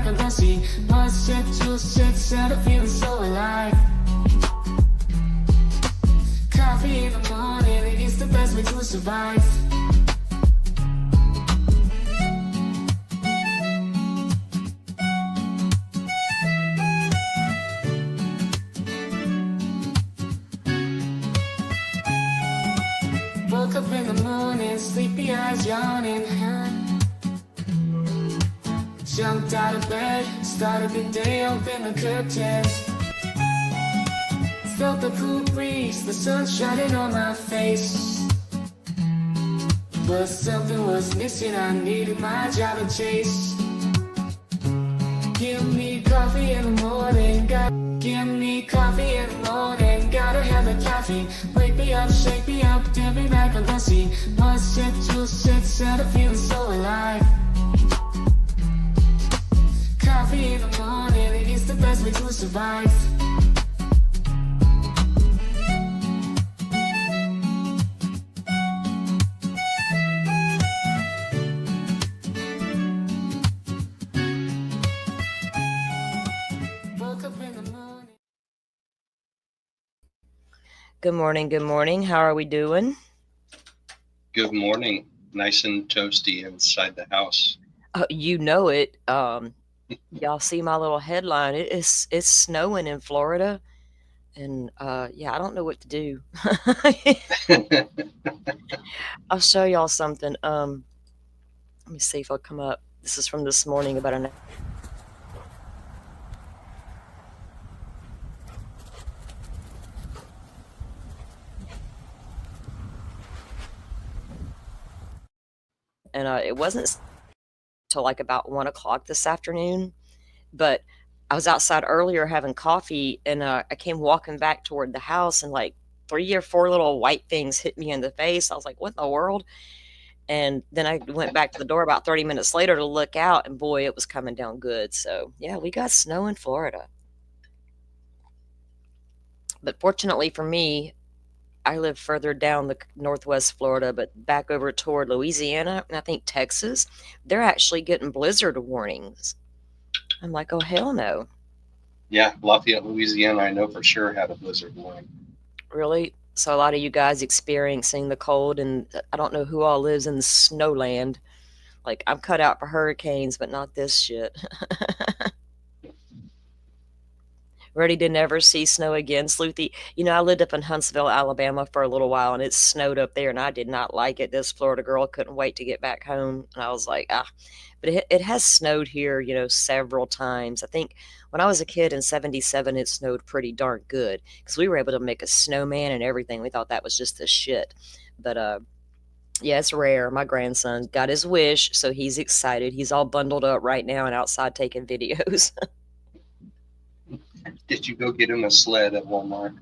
back on Lucy. Pause check, juice check, started feeling so alive. Coffee in the morning, it's the best way to survive. Woke up in the morning, sleepy eyes yawning. Jumped out of bed, started the day, opened the curtains. Felt the cool breeze, the sun shining on my face. But something was missing, I needed my job to chase. Give me coffee in the morning, give me coffee in the morning. Gotta have the coffee, wake me up, shake me up, get me back on Lucy. Pause check, juice check, started feeling so alive. Coffee in the morning, it's the best way to survive. Woke up in the morning. Good morning. Good morning. How are we doing? Good morning. Nice and toasty inside the house. You know it. Y'all see my little headline. It's snowing in Florida. And yeah, I don't know what to do. I'll show y'all something. Let me see if I'll come up. This is from this morning about an and it wasn't till like about 1 o'clock this afternoon, but I was outside earlier having coffee, and I came walking back toward the house, and like 3 or 4 little white things hit me in the face. I was like, what in the world? And then I went back to the door about 30 minutes later to look out, and boy, it was coming down good. So yeah, we got snow in Florida. But fortunately for me, I live further down the northwest Florida, but back over toward Louisiana and I think Texas, they're actually getting blizzard warnings. I'm like, oh, hell no. Yeah, Lafayette, Louisiana, I know for sure had a blizzard warning. Really? So a lot of you guys experiencing the cold, and I don't know who all lives in the snowland. Like, I'm cut out for hurricanes, but not this shit. Ready to never see snow again, Sleuthy. You know, I lived up in Huntsville, Alabama for a little while, and it snowed up there, and I did not like it. This Florida girl couldn't wait to get back home, and I was like, ah. But it has snowed here, you know, several times. I think when I was a kid in 77, it snowed pretty darn good because we were able to make a snowman and everything. We thought that was just the shit. But yeah, it's rare. My grandson got his wish, so he's excited. He's all bundled up right now and outside taking videos. Did you go get him a sled at Walmart?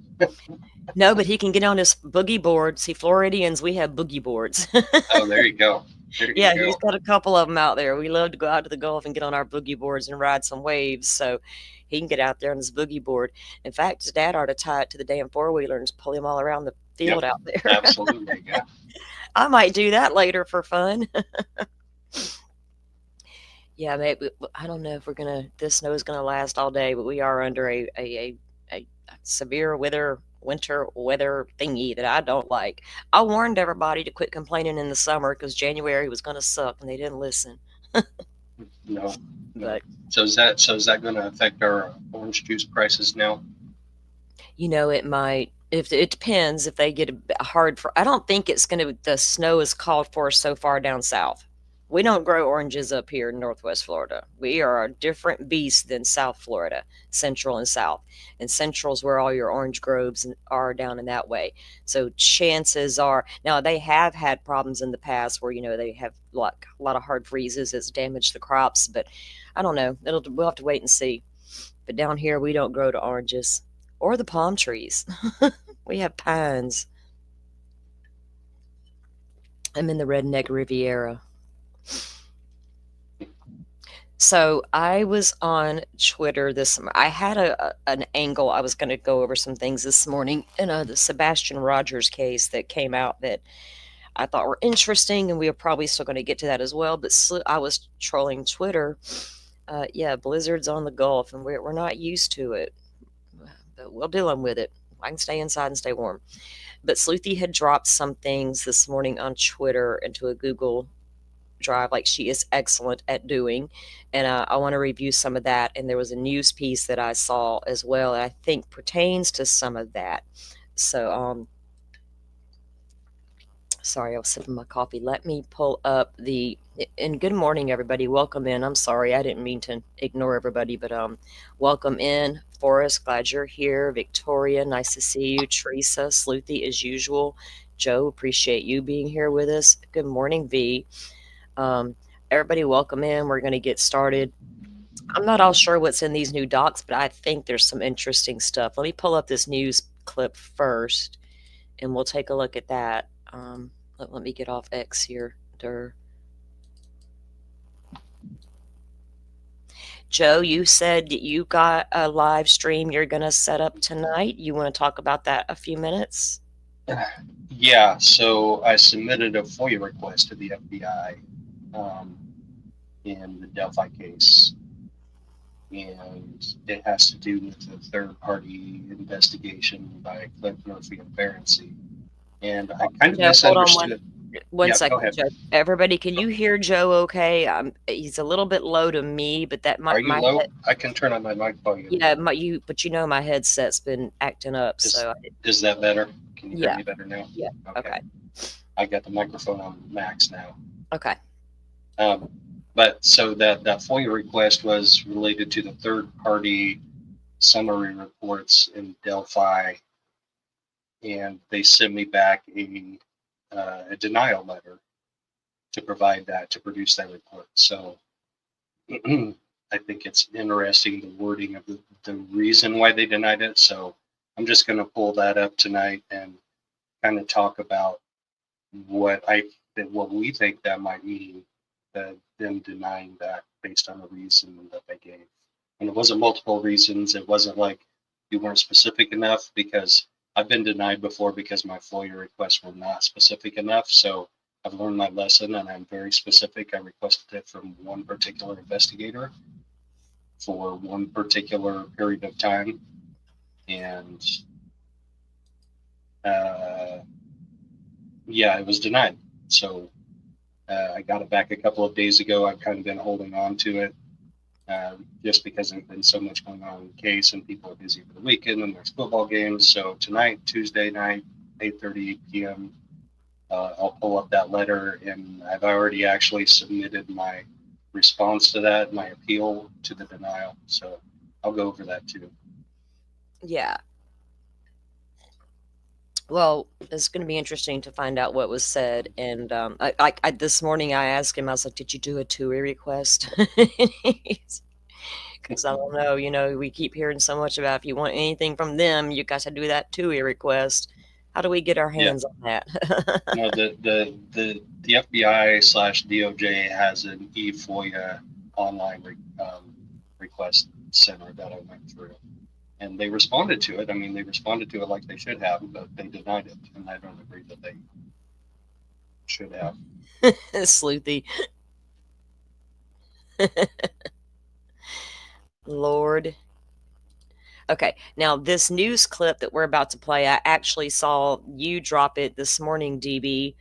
No, but he can get on his boogie board. See, Floridians, we have boogie boards. Oh, there you go. Yeah, he's got a couple of them out there. We love to go out to the Gulf and get on our boogie boards and ride some waves. So he can get out there on his boogie board. In fact, his dad ought to tie it to the damn four-wheeler and just pull him all around the field out there. Absolutely, yeah. I might do that later for fun. Yeah, maybe. I don't know if this snow is gonna last all day, but we are under a severe winter weather thingy that I don't like. I warned everybody to quit complaining in the summer because January was gonna suck, and they didn't listen. No. But So is that going to affect our orange juice prices now? you know, it might. If it depends if they get a hard. I don't think it's gonna. The snow is called for so far down south. We don't grow oranges up here in Northwest Florida. We are a different beast than South Florida, Central and South. And Central's where all your orange groves are down in that way. So chances are, now they have had problems in the past where, you know, they have like a lot of hard freezes that's damaged the crops, but I don't know. We'll have to wait and see. But down here, we don't grow the oranges or the palm trees. We have pines. I'm in the Redneck Riviera. So I was on Twitter I had an angle. I was going to go over some things this morning in the Sebastian Rogers case that came out that I thought were interesting, and we are probably still going to get to that as well. But I was trolling Twitter Yeah, blizzards on the Gulf, and we're not used to it, but we'll deal with it. I can stay inside and stay warm. But Sleuthy had dropped some things this morning on Twitter into a Google Drive, like she is excellent at doing, and I want to review some of that. And there was a news piece that I saw as well that I think pertains to some of that. So, sorry, I was sipping my coffee. Let me pull up the. And good morning, everybody. Welcome in. I'm sorry, I didn't mean to ignore everybody, but welcome in, Forrest. Glad you're here. Victoria, nice to see you. Teresa, Sleuthy as usual. Joe, appreciate you being here with us. Good morning, V. Um, Everybody, welcome in. We're going to get started. I'm not all sure what's in these new docs, but I think there's some interesting stuff. Let me pull up this news clip first, and we'll take a look at that. Let me get off X here. Joe, you said you got a live stream you're going to set up tonight. You want to talk about that a few minutes? Yeah, so I submitted a FOIA request to the FBI in the Delphi case, and it has to do with a third-party investigation by Cliff Murphy and Barency. And I kind of Joe, hold on misunderstood. one Yeah, go second, ahead. Joe. Everybody, can you hear Joe okay? He's a little bit low to me, but that Are you my low? I can turn on my mic volume. yeah, but my headset's been acting up, so Is that better? Can you hear Yeah. me better now? Yeah. Okay. I got the microphone on max now. Okay. But so that FOIA request was related to the third-party summary reports in Delphi, and they sent me back a denial letter to produce that report. So I think it's interesting, the wording of the reason why they denied it. So I'm just going to pull that up tonight and kind of talk about what we think that might mean, them denying that based on the reason that they gave. And it wasn't multiple reasons. It wasn't like you weren't specific enough, because I've been denied before because my FOIA requests were not specific enough. So I've learned my lesson, and I'm very specific. I requested it from one particular investigator for one particular period of time. And yeah, it was denied. So I got it back a couple of days ago. I've kind of been holding on to it just because there's been so much going on in the case, and people are busy for the weekend, and there's football games. So tonight, Tuesday night, 8:30 p.m., I'll pull up that letter, and I've already actually submitted my response to that, my appeal to the denial. So I'll go over that too. Yeah. Well, it's going to be interesting to find out what was said. And I this morning I asked him, I was like, "Did you do a TUI request?" Because I don't know, we keep hearing so much about if you want anything from them, you got to do that TUI request. How do we get our hands on that? No, the FBI/DOJ has an eFOIA online request center that I went through, and they responded to it. I mean, they responded to it like they should have, but they denied it, and I don't agree that they should have. Sleuthy. Lord. Okay, now this news clip that we're about to play, I actually saw you drop it this morning, DB,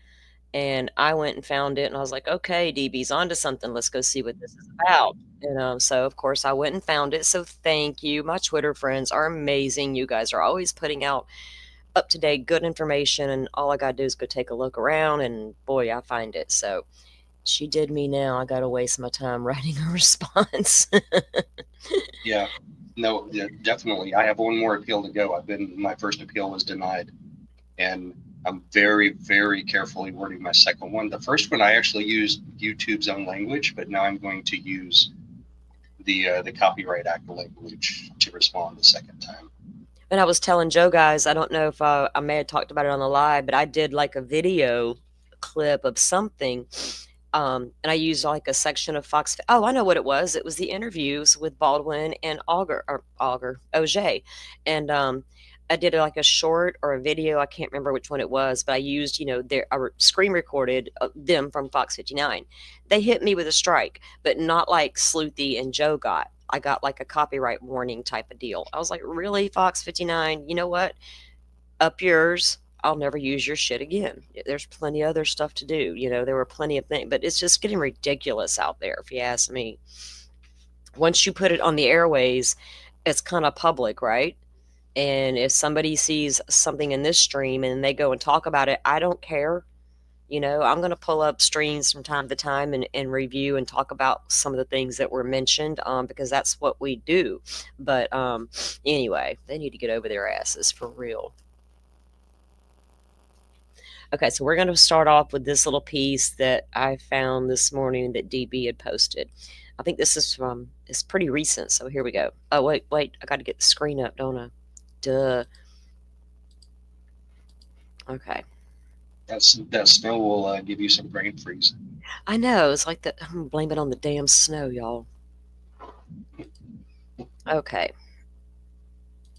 and I went and found it, and I was like, okay, DB's onto something. Let's go see what this is about. And so, of course, I went and found it. So thank you. My Twitter friends are amazing. You guys are always putting out up-to-date, good information, and all I got to do is go take a look around, and boy, I find it. So she did me now. I got to waste my time writing a response. Yeah, no, yeah, definitely. I have one more appeal to go. My first appeal was denied, and I'm very, very carefully wording my second one. The first one I actually used YouTube's own language, but now I'm going to use the Copyright Act language to respond the second time. And I was telling Joe, guys, I don't know if I may have talked about it on the live, but I did like a video clip of something. And I used like a section of Fox. Oh, I know what it was. It was the interviews with Baldwin and Auger. And I did like a short or a video. I can't remember which one it was, but I used, I screen recorded them from Fox 59. They hit me with a strike, but not like Sleuthy and Joe got. I got like a copyright warning type of deal. I was like, really, Fox 59? You know what? Up yours. I'll never use your shit again. There's plenty of other stuff to do. There were plenty of things, but it's just getting ridiculous out there, if you ask me. Once you put it on the airways, it's kind of public, right? And if somebody sees something in this stream and they go and talk about it, I don't care. I'm going to pull up streams from time to time and review and talk about some of the things that were mentioned, because that's what we do. But anyway, they need to get over their asses for real. Okay, so we're going to start off with this little piece that I found this morning that DB had posted. I think this is it's pretty recent, so here we go. Oh, wait, I got to get the screen up, don't I? Duh. Okay. That snow will give you some brain freeze. I know. It's like that. I'm gonna blame it on the damn snow, y'all. Okay.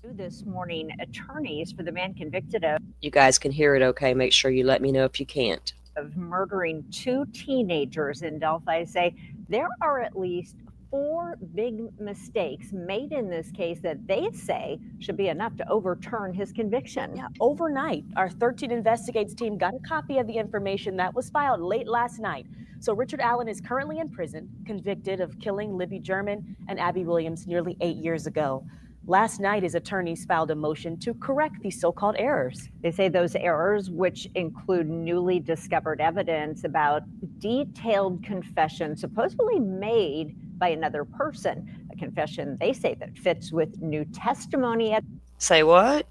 This morning, attorneys for the man convicted of You guys can hear it okay. Make sure you let me know if you can't. murdering 2 teenagers in Delphi say there are at least 4 big mistakes made in this case that they say should be enough to overturn his conviction. Yeah, overnight, our 13 Investigates team got a copy of the information that was filed late last night. So Richard Allen is currently in prison, convicted of killing Libby German and Abby Williams nearly 8 years ago. Last night, his attorneys filed a motion to correct these so-called errors. They say those errors, which include newly discovered evidence about detailed confessions supposedly made by another person, a confession they say that fits with new testimony at Say what?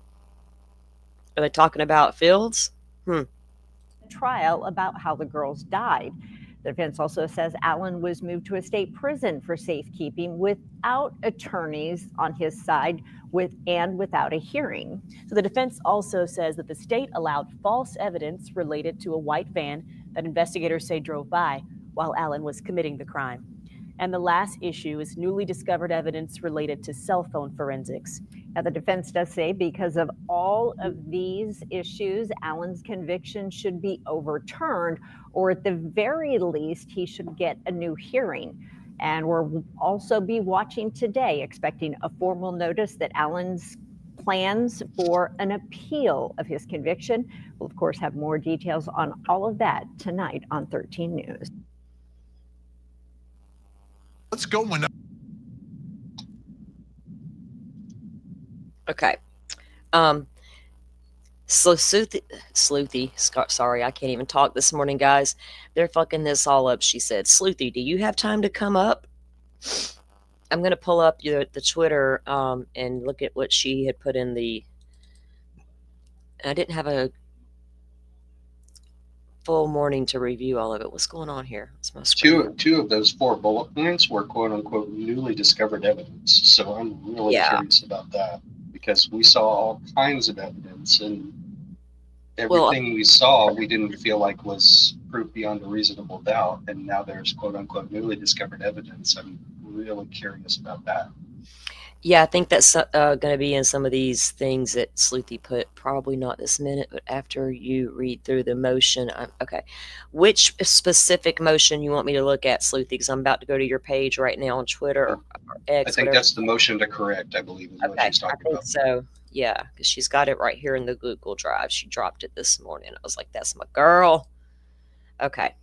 Are they talking about Fields? trial about how the girls died. The defense also says Allen was moved to a state prison for safekeeping without attorneys on his side without a hearing. So the defense also says that the state allowed false evidence related to a white van that investigators say drove by while Allen was committing the crime. And the last issue is newly discovered evidence related to cell phone forensics. Now, the defense does say because of all of these issues, Allen's conviction should be overturned, or at the very least, he should get a new hearing. And we'll also be watching today, expecting a formal notice that Allen's plans for an appeal of his conviction. We'll, of course, have more details on all of that tonight on 13 News. Let's go. Okay. Sleuthy, sorry, I can't even talk this morning, guys. They're fucking this all up, she said. Sleuthy, do you have time to come up? I'm going to pull up the Twitter and look at what she had put in the... I didn't have a full morning to review all of it. What's going on here? It's my screen. Two of those 4 bullet points were quote unquote newly discovered evidence. So I'm really curious about that, because we saw all kinds of evidence, and everything we saw we didn't feel like was proof beyond a reasonable doubt, and now there's quote unquote newly discovered evidence. I'm really curious about that. Yeah, I think that's going to be in some of these things that Sleuthy put. Probably not this minute, but after you read through the motion. Okay. Which specific motion you want me to look at, Sleuthy? Because I'm about to go to your page right now on Twitter or X. I think that's the motion to correct, I believe, is what she's talking about. So, yeah, because she's got it right here in the Google Drive. She dropped it this morning. I was like, that's my girl. Okay.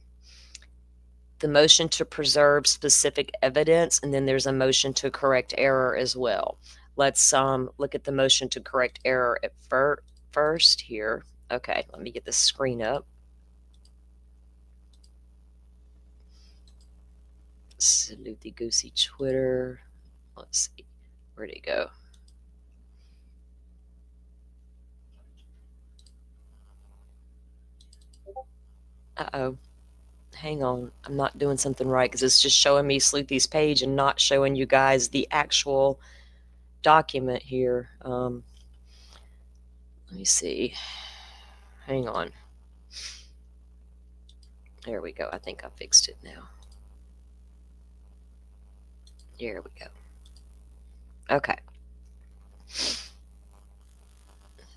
The motion to preserve specific evidence, and then there's a motion to correct error as well. Let's look at the motion to correct error at first here. Okay, let me get the screen up. Sleuthy Goosey Twitter. Let's see. Where'd it go? Uh-oh. Hang on, I'm not doing something right, because it's just showing me Sleuthy's page and not showing you guys the actual document here. Let me see. Hang on. There we go. I think I fixed it now. Here we go. Okay.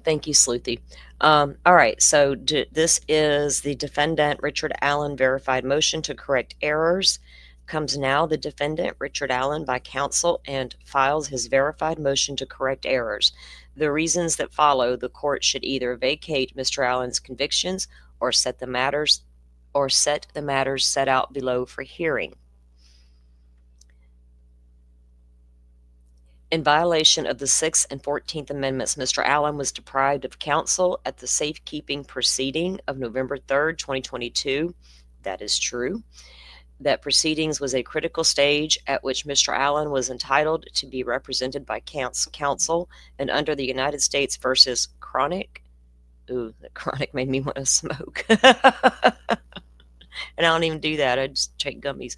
Thank you, Sleuthy. All right, so this is the defendant Richard Allen verified motion to correct errors. Comes now the defendant Richard Allen by counsel and files his verified motion to correct errors. The reasons that follow, the court should either vacate Mr. Allen's convictions or set the matters set out below for hearing. In violation of the 6th and 14th Amendments, Mr. Allen was deprived of counsel at the safekeeping proceeding of November 3rd, 2022. That is true. That proceedings was a critical stage at which Mr. Allen was entitled to be represented by counsel, and under the United States versus Chronic. Ooh, the Chronic made me want to smoke. And I don't even do that. I just take gummies.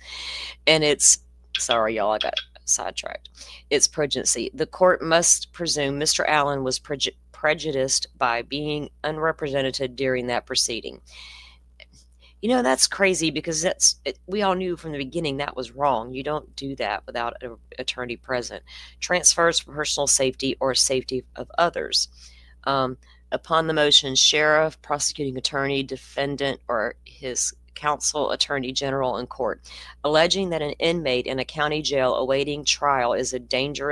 And it's, sorry, y'all, I got sidetracked. It's pregnancy. The court must presume Mr. Allen was prejudiced by being unrepresented during that proceeding. You know, that's crazy because we all knew from the beginning that was wrong. You don't do that without an attorney present. Transfers for personal safety or safety of others. Upon the motion, sheriff, prosecuting attorney, defendant, or his counsel, attorney general in court, alleging that an inmate in a county jail awaiting trial is in danger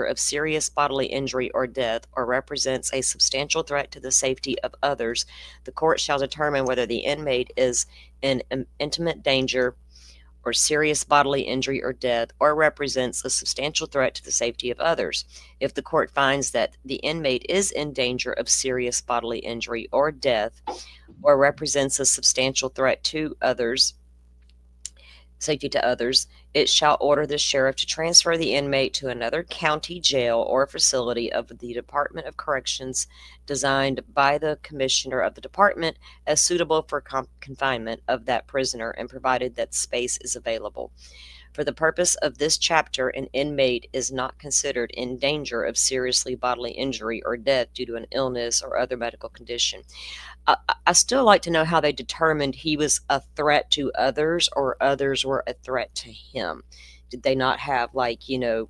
of serious bodily injury or death or represents a substantial threat to the safety of others, the court shall determine whether the inmate is in imminent danger or serious bodily injury or death or represents a substantial threat to the safety of others. If the court finds that the inmate is in danger of serious bodily injury or death or represents a substantial threat to others, safety to others, it shall order the sheriff to transfer the inmate to another county jail or facility of the Department of Corrections designed by the commissioner of the department as suitable for confinement of that prisoner and provided that space is available. For the purpose of this chapter, an inmate is not considered in danger of seriously bodily injury or death due to an illness or other medical condition. I still like to know how they determined he was a threat to others or others were a threat to him. Did they not have, like, you know,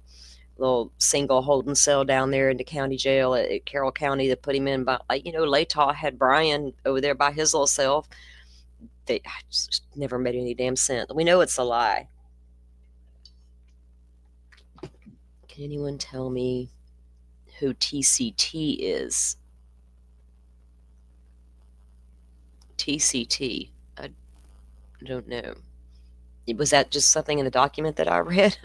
little single holding cell down there in the county jail at Carroll County that put him in by, like, you know, Latah had Brian over there by his little self. They just never made any damn sense. We know it's a lie. Can anyone tell me who TCT is? TCT. I don't know. Was that just something in the document that I read?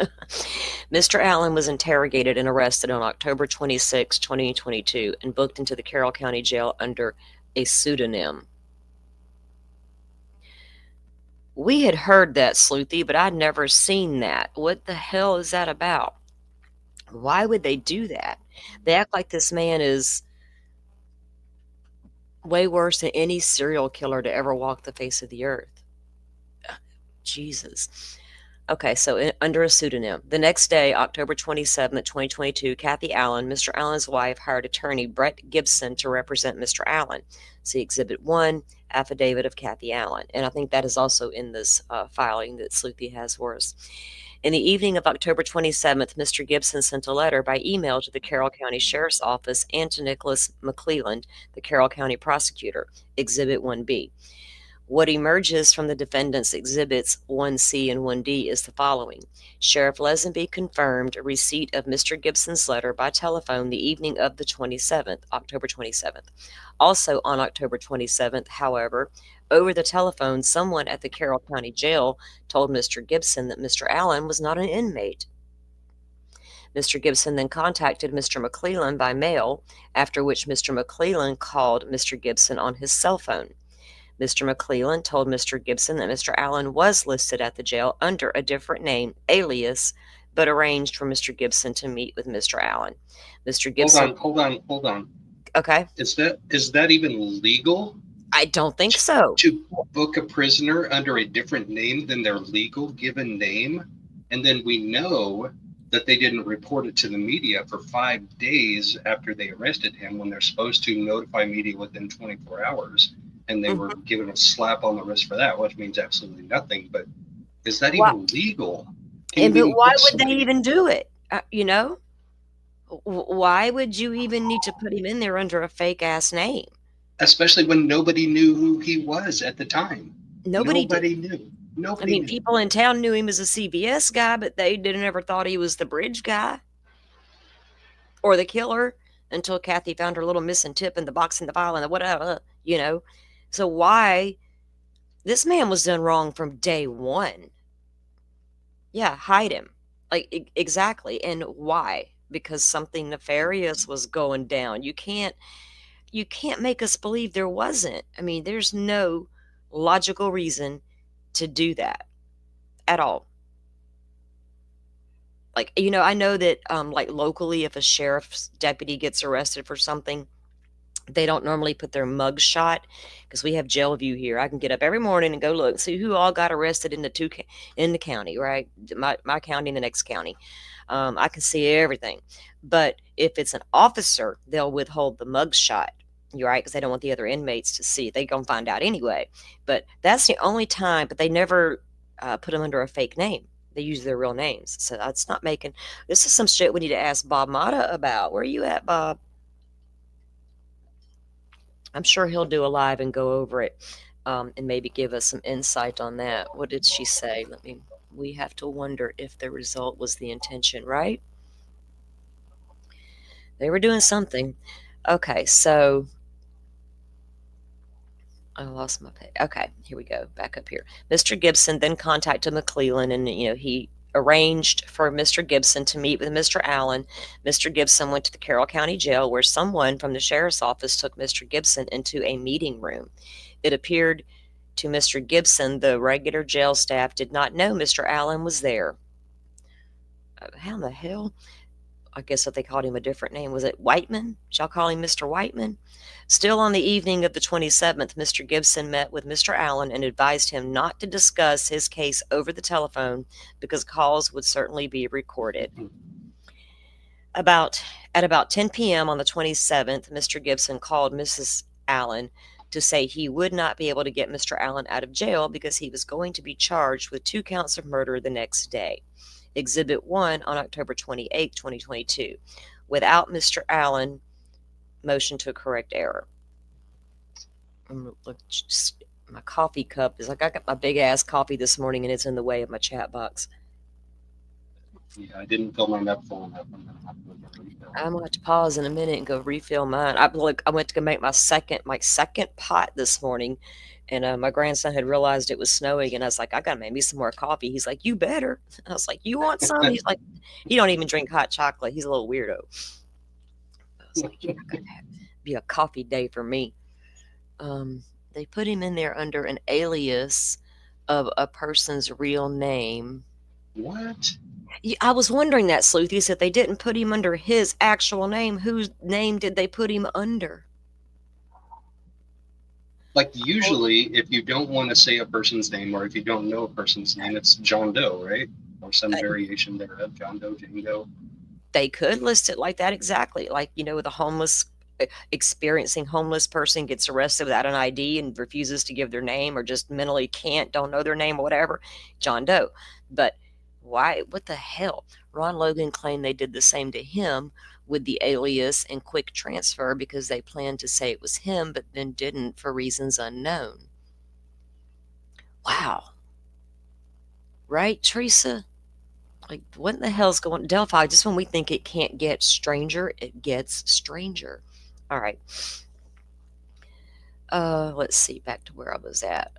Mr. Allen was interrogated and arrested on October 26, 2022, and booked into the Carroll County Jail under a pseudonym. We had heard that, Sleuthy, but I'd never seen that. What the hell is that about? Why would they do that? They act like this man is way worse than any serial killer to ever walk the face of the earth. Jesus. Okay, so under a pseudonym. The next day, October 27th, 2022, Kathy Allen, Mr. Allen's wife, hired attorney Brett Gibson to represent Mr. Allen. See Exhibit 1, Affidavit of Kathy Allen. And I think that is also in this filing that Sleuthy has for us. In the evening of October 27th, Mr. Gibson sent a letter by email to the Carroll County Sheriff's Office and to Nicholas McClelland, the Carroll County prosecutor, Exhibit 1B. What emerges from the defendant's Exhibits 1C and 1D is the following. Sheriff Lesenby confirmed receipt of Mr. Gibson's letter by telephone the evening of the 27th, October 27th. Also on October 27th, however, over the telephone, someone at the Carroll County Jail told Mr. Gibson that Mr. Allen was not an inmate. Mr. Gibson then contacted Mr. McClelland by mail, after which Mr. McClelland called Mr. Gibson on his cell phone. Mr. McClelland told Mr. Gibson that Mr. Allen was listed at the jail under a different name, alias, but arranged for Mr. Gibson to meet with Mr. Allen. Mr. Gibson. Hold on. Okay. Is that even legal? I don't think so. To book a prisoner under a different name than their legal given name, and then we know that they didn't report it to the media for 5 days after they arrested him when they're supposed to notify media within 24 hours. And they were given a slap on the wrist for that, which means absolutely nothing. But is that even legal? But why would they even do it? You know? Why would you even need to put him in there under a fake ass name? Especially when nobody knew who he was at the time. Nobody did. Nobody knew. I Nobody mean, knew. people in town knew him as a CVS guy, but they didn't ever thought he was the bridge guy or the killer until Kathy found her little missing tip in the box in the file and the whatever, you know. So why? This man was done wrong from day one. Yeah, hide him. Like, exactly. And why? Because something nefarious was going down. You can't make us believe there wasn't. I mean, there's no logical reason to do that at all. Like, I know that like locally, if a sheriff's deputy gets arrested for something, they don't normally put their mug shot because we have jail view here. I can get up every morning and go look, see who all got arrested in the county, right? My county and the next county. I can see everything. But if it's an officer, they'll withhold the mug shot. You're right, because they don't want the other inmates to see it. They're going to find out anyway. But that's the only time, but they never put them under a fake name. They use their real names. So that's not making, this is some shit we need to ask Bob Mata about. Where are you at, Bob? I'm sure he'll do a live and go over it and maybe give us some insight on that. What did she say? We have to wonder if the result was the intention, right? They were doing something. Okay, so I lost my page. Okay, here we go. Back up here. Mr. Gibson then contacted McClellan, and he arranged for Mr. Gibson to meet with Mr. Allen. Mr. Gibson went to the Carroll County Jail, where someone from the sheriff's office took Mr. Gibson into a meeting room. It appeared to Mr. Gibson the regular jail staff did not know Mr. Allen was there. How in the hell? I guess if they called him a different name, was it Whiteman? Shall I call him Mr. Whiteman? Still on the evening of the 27th, Mr. Gibson met with Mr. Allen and advised him not to discuss his case over the telephone because calls would certainly be recorded. At about 10 p.m. on the 27th, Mr. Gibson called Mrs. Allen to say he would not be able to get Mr. Allen out of jail because he was going to be charged with 2 counts of murder the next day. Exhibit 1 on October 28, 2022. Without Mr. Allen, motion to correct error. Look, my coffee cup is like I got my big ass coffee this morning and it's in the way of my chat box. Yeah, I didn't fill mine up full enough. I'm gonna have to go refill. I'm gonna have to pause in a minute and go refill mine. I went to go make my second pot this morning, and my grandson had realized it was snowing, and I was like, I gotta make me some more coffee. He's like, you better. I was like, you want some? He's like, he don't even drink hot chocolate. He's a little weirdo. I was like, you're gonna be a coffee day for me. They put him in there under an alias of a person's real name. What? I was wondering that, Sleuthy, said they didn't put him under his actual name. Whose name did they put him under? Like usually, if you don't want to say a person's name or if you don't know a person's name, it's John Doe, right? Or some variation thereof, John Doe, Jane Doe. They could list it like that, exactly. Like, with a experiencing homeless person gets arrested without an ID and refuses to give their name or just mentally don't know their name or whatever, John Doe. But why? What the hell? Ron Logan claimed they did the same to him with the alias and quick transfer because they planned to say it was him, but then didn't for reasons unknown. Wow. Right, Teresa? Like, what in the hell's going on? Delphi, just when we think it can't get stranger, it gets stranger. All right. Let's see, back to where I was at.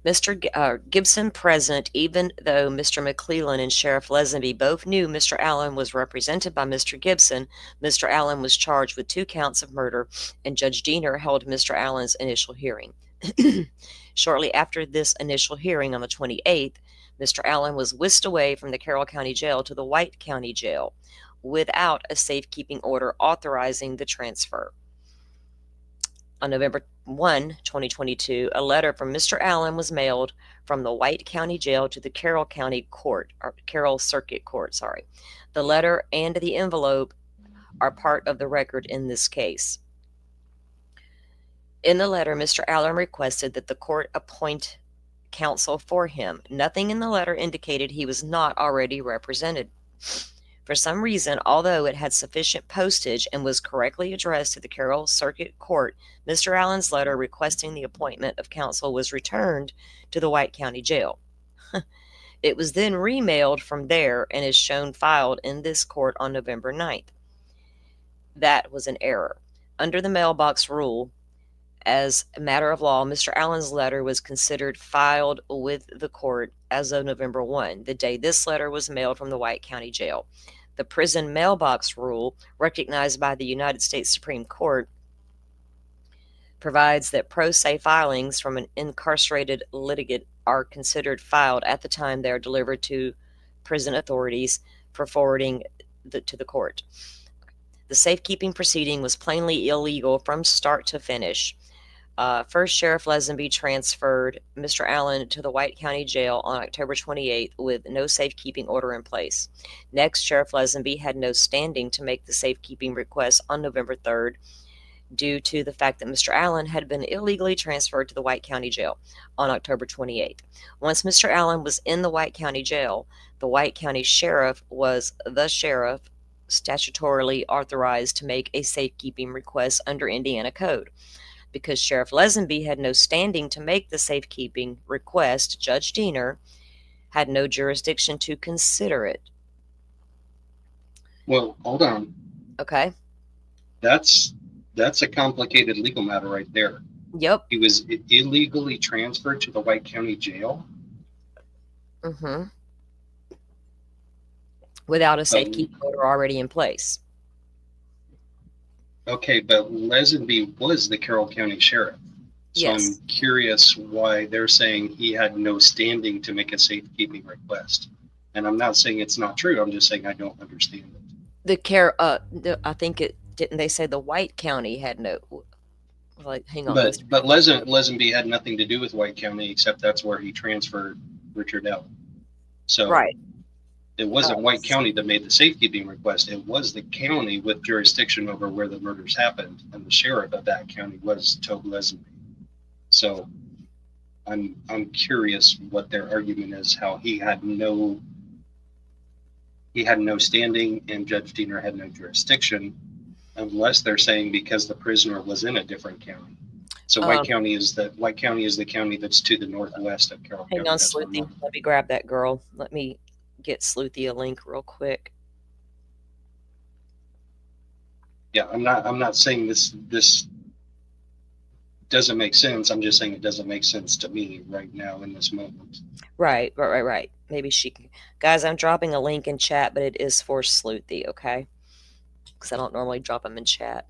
Mr. Gibson present, even though Mr. McClellan and Sheriff Lesenby both knew Mr. Allen was represented by Mr. Gibson. Mr. Allen was charged with 2 counts of murder, and Judge Diener held Mr. Allen's initial hearing. Shortly after this initial hearing on the 28th, Mr. Allen was whisked away from the Carroll County Jail to the White County Jail without a safekeeping order authorizing the transfer. On November 1, 2022, a letter from Mr. Allen was mailed from the White County Jail to the Carroll Circuit Court. The letter and the envelope are part of the record in this case. In the letter, Mr. Allen requested that the court appoint counsel for him. Nothing in the letter indicated he was not already represented. For some reason, although it had sufficient postage and was correctly addressed to the Carroll Circuit Court, Mr. Allen's letter requesting the appointment of counsel was returned to the White County Jail. It was then remailed from there and is shown filed in this court on November 9th. That was an error. Under the mailbox rule, as a matter of law, Mr. Allen's letter was considered filed with the court as of November 1, the day this letter was mailed from the White County Jail. The prison mailbox rule, recognized by the United States Supreme Court, provides that pro se filings from an incarcerated litigant are considered filed at the time they are delivered to prison authorities for forwarding to the court. The safekeeping proceeding was plainly illegal from start to finish. First, Sheriff Lesenby transferred Mr. Allen to the White County Jail on October 28th with no safekeeping order in place. Next, Sheriff Lesenby had no standing to make the safekeeping request on November 3rd due to the fact that Mr. Allen had been illegally transferred to the White County Jail on October 28th. Once Mr. Allen was in the White County Jail, the White County Sheriff was the sheriff statutorily authorized to make a safekeeping request under Indiana Code. Because Sheriff Lesenby had no standing to make the safekeeping request, Judge Diener had no jurisdiction to consider it. Well, hold on. Okay. That's a complicated legal matter right there. Yep. He was illegally transferred to the White County Jail. Mm-hmm. Without a safekeeping order already in place. Okay, but Lesenby was the Carroll County Sheriff. So Yes. I'm curious why they're saying he had no standing to make a safekeeping request. And I'm not saying it's not true. I'm just saying I don't understand it. I think it didn't they say the White County had no, like, hang on. But Lesenby had nothing to do with White County, except that's where he transferred Richard Allen. So Right. it wasn't White County that made the safekeeping request. It was the county with jurisdiction over where the murders happened, and the sheriff of that county was Tobe Lesenby. So I'm curious what their argument is, how he had no standing and Judge Diener had no jurisdiction, unless they're saying because the prisoner was in a different county. So White County is the county that's to the northwest of Carroll County. Hang on, Sleuthy. Let me grab that girl. Let me get Sleuthy a link real quick. Yeah, I'm not saying this doesn't make sense. I'm just saying it doesn't make sense to me right now in this moment. Right. Maybe she can. Guys, I'm dropping a link in chat, but it is for Sleuthy, okay? Because I don't normally drop them in chat.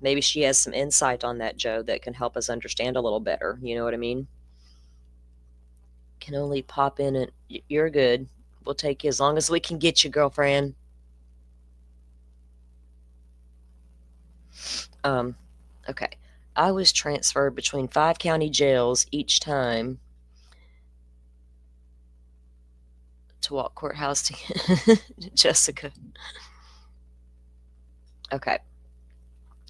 Maybe she has some insight on that, Joe, that can help us understand a little better. You know what I mean? Can only pop in and you're good. We'll take you as long as we can get you, girlfriend. Okay. I was transferred between 5 county jails each time to what courthouse to Jessica. Okay.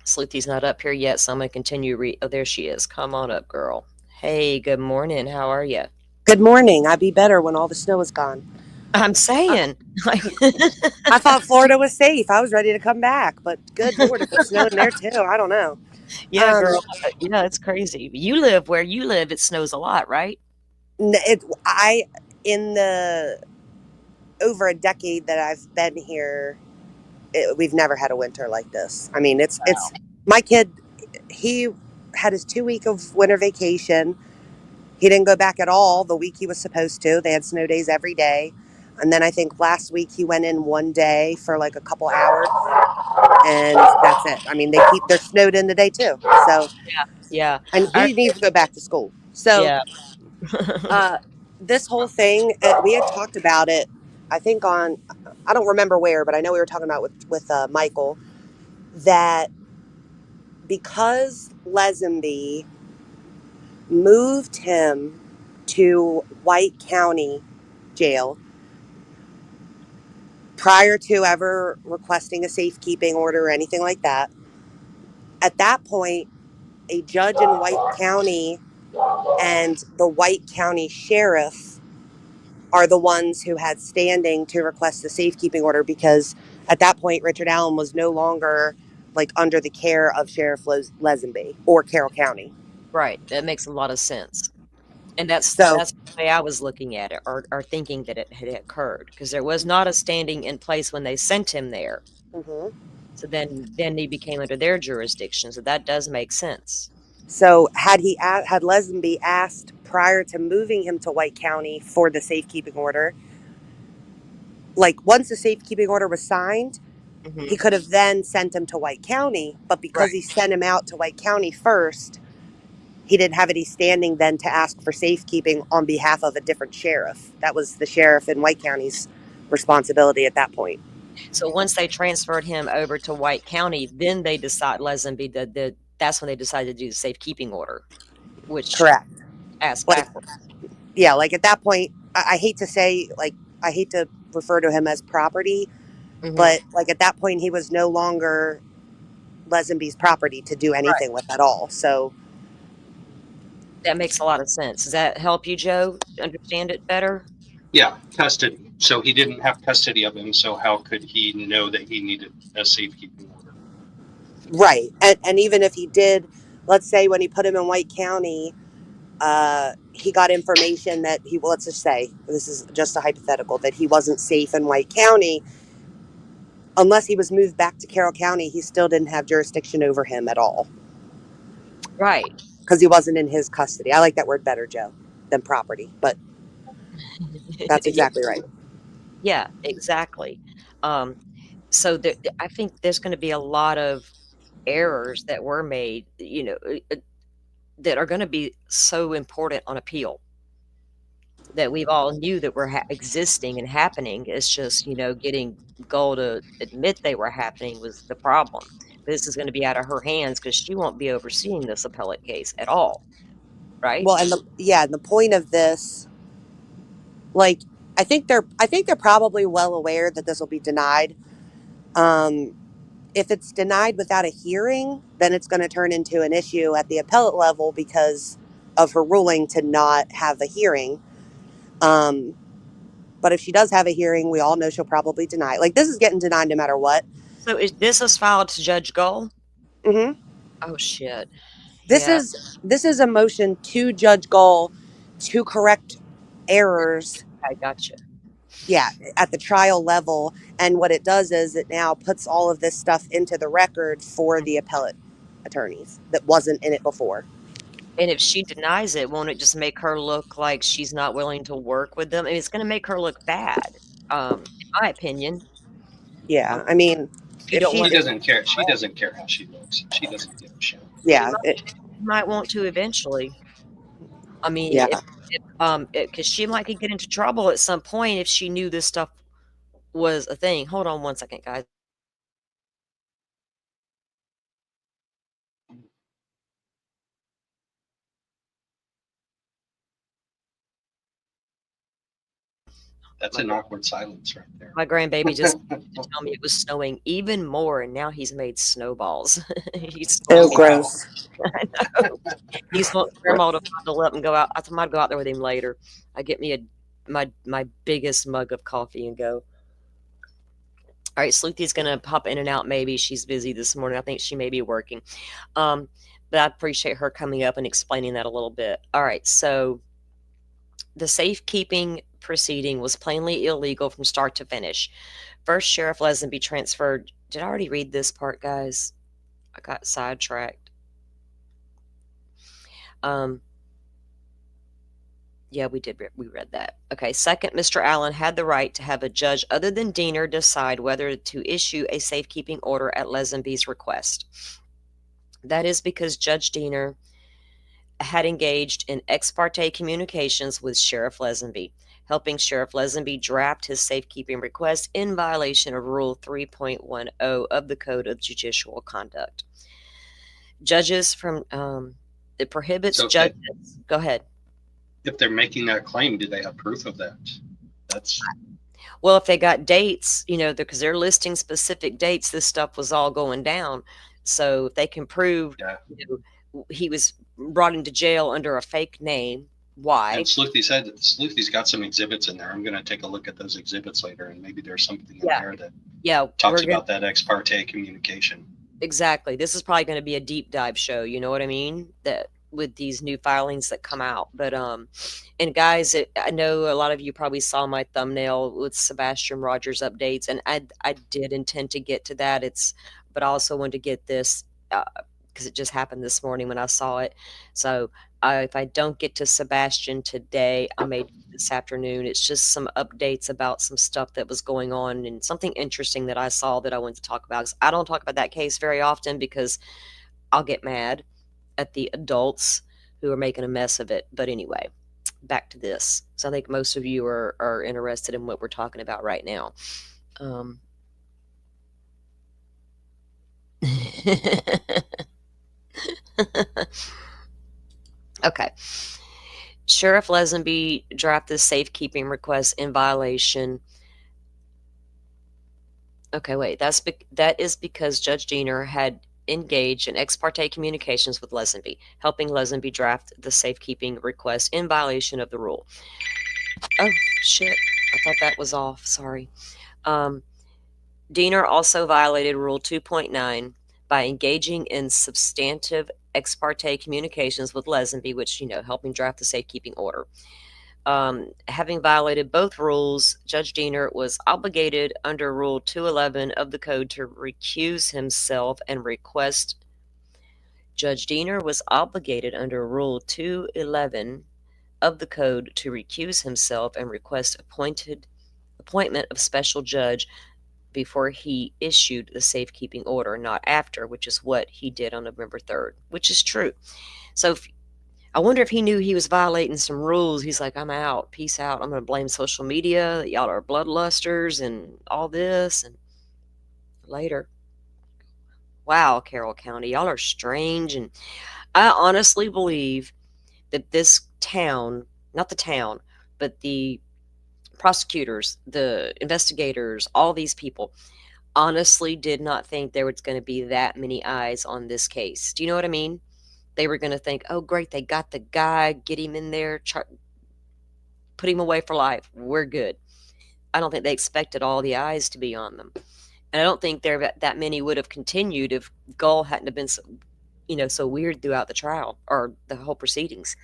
Sleuthy's not up here yet, so I'm going to continue oh, there she is. Come on up, girl. Hey, good morning. How are you? Good morning. I'd be better when all the snow is gone. I'm saying. I thought Florida was safe. I was ready to come back, but good Lord, if it snowed in there too, I don't know. Yeah, girl. Yeah, it's crazy. You live where you live, it snows a lot, right? In the over a decade that I've been here, we've never had a winter like this. I mean, it's my kid, he had his 2-week of winter vacation. He didn't go back at all the week he was supposed to. They had snow days every day. And then I think last week he went in one day for like a couple hours, and that's it. I mean, they're snowed in today too. So yeah. And he needs to go back to school. So yeah. This whole thing, we had talked about it, I think I don't remember where, but I know we were talking about with Michael, that because Lesenby moved him to White County Jail prior to ever requesting a safekeeping order or anything like that, at that point, a judge in White County and the White County Sheriff are the ones who had standing to request the safekeeping order, because at that point Richard Allen was no longer like under the care of Sheriff Lesenby or Carroll County. Right. That makes a lot of sense. And that's So the way I was looking at it, or thinking that it had occurred, because there was not a standing in place when they sent him there. mhm. So then he became under their jurisdiction. So that does make sense. So had Lesenby asked prior to moving him to White County for the safekeeping order, like once the safekeeping order was signed, Mhm. he could have then sent him to White County, but because he sent him out to White County first, he didn't have any standing then to ask for safekeeping on behalf of a different sheriff. That was the sheriff in White County's responsibility at that point. So once they transferred him over to White County, then they decide Lesenby that's when they decided to do the safekeeping order, which Correct. asked Like, backwards. yeah, like at that point, I hate to say, like, I hate to refer to him as property, Mhm. but like at that point, he was no longer Lesenby's property to do anything with at all. So That makes a lot of sense. Does that help you, Joe, understand it better? Yeah, custody. So he didn't have custody of him. So how could he know that he needed a safekeeping order? right, and even if he did, let's say when he put him in White County, he got information that let's just say, this is just a hypothetical, that he wasn't safe in White County. Unless he was moved back to Carroll County, he still didn't have jurisdiction over him at all. Right. Because he wasn't in his custody. I like that word better, Joe, than property, but that's exactly right. Yeah, exactly. So I think there's going to be a lot of errors that were made, that are going to be so important on appeal, that we've all knew that were existing and happening. It's just, getting Gold to admit they were happening was the problem. This is going to be out of her hands because she won't be overseeing this appellate case at all, right? Well, and the point of this, like, I think they're probably well aware that this will be denied. If it's denied without a hearing, then it's going to turn into an issue at the appellate level because of her ruling to not have a hearing. But if she does have a hearing, we all know she'll probably deny it. Like, this is getting denied no matter what. So this is filed to Judge Gull? Mm-hmm. Oh, shit. This is a motion to Judge Gull to correct errors. I gotcha. Yeah, at the trial level. And what it does is it now puts all of this stuff into the record for the appellate attorneys that wasn't in it before. And if she denies it, won't it just make her look like she's not willing to work with them? I mean, it's going to make her look bad, in my opinion. Yeah, I mean, She doesn't care. She doesn't care how she looks. She doesn't give a shit. Yeah, might want to eventually. I mean, yeah. Because she might could get into trouble at some point if she knew this stuff was a thing. Hold on one second, guys. That's an awkward silence right there. My grandbaby just told me it was snowing even more, and now he's made snowballs. He's gross. I know. He's wanting grandma to bundle up and go out. I told him I'd go out there with him later. I get me my biggest mug of coffee and go. All right, Sleuthy's gonna pop in and out. Maybe she's busy this morning. I think she may be working. But I appreciate her coming up and explaining that a little bit. All right, so the safekeeping proceeding was plainly illegal from start to finish. First, Sheriff Lesenby transferred. Did I already read this part, guys? I got sidetracked. Yeah, we did. We read that. Okay. Second, Mr. Allen had the right to have a judge other than Diener decide whether to issue a safekeeping order at Lesenby's request. That is because Judge Diener had engaged in ex parte communications with Sheriff Lesenby, helping Sheriff Lesenby draft his safekeeping request in violation of Rule 3.10 of the Code of Judicial Conduct. Judges from it prohibits judges. Go ahead. If they're making that claim, do they have proof of that? Well, if they got dates, because they're listing specific dates, this stuff was all going down. So if they can prove he was brought into jail under a fake name. Why? And Sleuthy's got some exhibits in there. I'm going to take a look at those exhibits later, and maybe there's something in Yeah. there that Yeah, talks about that ex parte communication. Exactly. This is probably going to be a deep dive show. You know what I mean? That with these new filings that come out. But and guys, I know a lot of you probably saw my thumbnail with Sebastian Rogers updates, and I did intend to get to that. But I also wanted to get this because it just happened this morning when I saw it. So if I don't get to Sebastian today, I may do this afternoon. It's just some updates about some stuff that was going on and something interesting that I saw that I wanted to talk about. 'Cause I don't talk about that case very often because I'll get mad at the adults who are making a mess of it. But anyway, back to this. So I think most of you are interested in what we're talking about right now. Okay. Sheriff Lesenby drafted safekeeping request in violation. Okay, wait. That is because Judge Diener had engaged in ex parte communications with Lesenby, helping Lesenby draft the safekeeping request in violation of the rule. Oh, shit. I thought that was off. Sorry. Diener also violated Rule 2.9 by engaging in substantive ex parte communications with Lesenby, which, helping draft the safekeeping order. Having violated both rules, Judge Diener was obligated under Rule 211 of the Code to recuse himself and request. Judge Diener was obligated under Rule 211 of the Code to recuse himself and request appointment of special judge before he issued the safekeeping order, not after, which is what he did on November 3rd, which is true. So I wonder if he knew he was violating some rules. He's like, I'm out. Peace out. I'm going to blame social media. Y'all are bloodlusters and all this. And later. Wow, Carroll County, y'all are strange. And I honestly believe that this town, not the town, but the prosecutors, the investigators, all these people, honestly did not think there was going to be that many eyes on this case. Do you know what I mean? They were going to think, oh, great, they got the guy, get him in there, put him away for life. We're good. I don't think they expected all the eyes to be on them. And I don't think that many would have continued if Gull hadn't have been so weird throughout the trial or the whole proceedings.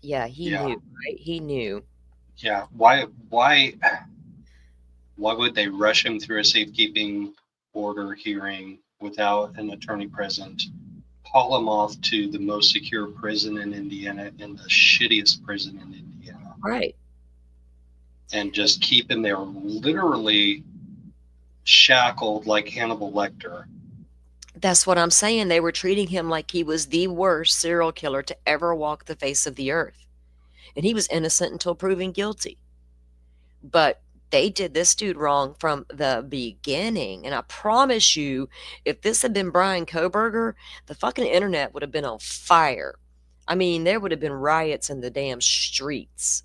Yeah, he knew, right? He knew. Yeah. Why would they rush him through a safekeeping order hearing without an attorney present, haul him off to the most secure prison in Indiana and the shittiest prison in Indiana? Right. And just keep him there literally shackled like Hannibal Lecter. That's what I'm saying. They were treating him like he was the worst serial killer to ever walk the face of the earth. And he was innocent until proven guilty. But they did this dude wrong from the beginning. And I promise you, if this had been Brian Koberger, the fucking internet would have been on fire. I mean, there would have been riots in the damn streets.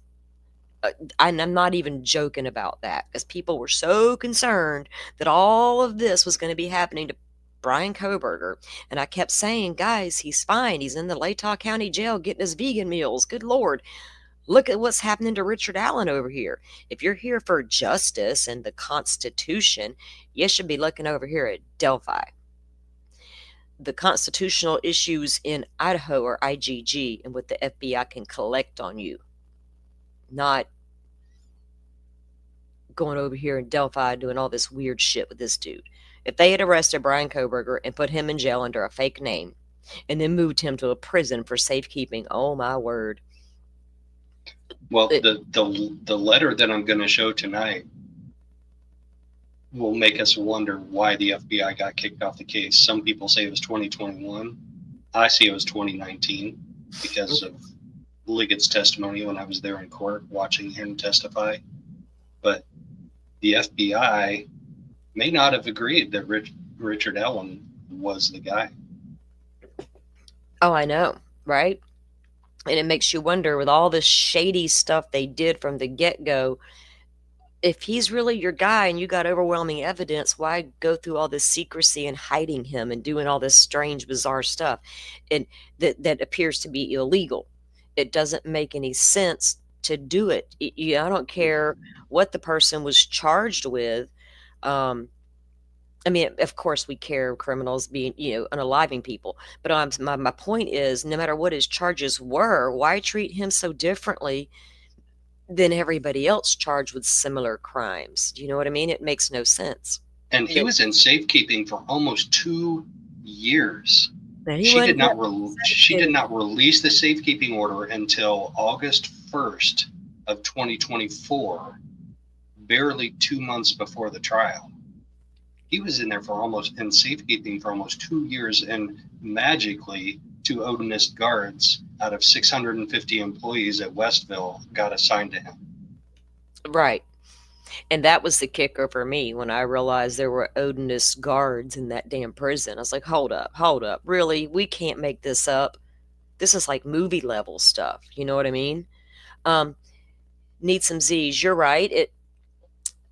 I'm not even joking about that, because people were so concerned that all of this was going to be happening to Brian Koberger. And I kept saying, guys, he's fine. He's in the Latah County Jail getting his vegan meals. Good Lord. Look at what's happening to Richard Allen over here. If you're here for justice and the Constitution, you should be looking over here at Delphi. The constitutional issues in Idaho are IGG and what the FBI can collect on you. Not going over here in Delphi doing all this weird shit with this dude. If they had arrested Brian Koberger and put him in jail under a fake name and then moved him to a prison for safekeeping, oh my word. Well, the letter that I'm going to show tonight will make us wonder why the FBI got kicked off the case. Some people say it was 2021. I see it was 2019 because of Liggett's testimony when I was there in court watching him testify. But the FBI may not have agreed that Richard Allen was the guy. Oh, I know, right? And it makes you wonder, with all this shady stuff they did from the get-go, if he's really your guy and you got overwhelming evidence, why go through all this secrecy and hiding him and doing all this strange, bizarre stuff and that appears to be illegal? It doesn't make any sense to do it. I don't care what the person was charged with. Um, I mean, of course, we care criminals being, unaliving people. But my point is, no matter what his charges were, why treat him so differently than everybody else charged with similar crimes? Do you know what I mean? It makes no sense. And he was in safekeeping for almost 2 years. She did not release the safekeeping order until August 1st of 2024, barely 2 months before the trial. He was in there in safekeeping for almost 2 years, and magically 2 Odinist guards out of 650 employees at Westville got assigned to him. Right. And that was the kicker for me when I realized there were Odinist guards in that damn prison. I was like, hold up. Really? We can't make this up. This is like movie level stuff. You know what I mean? Need some Z's. You're right.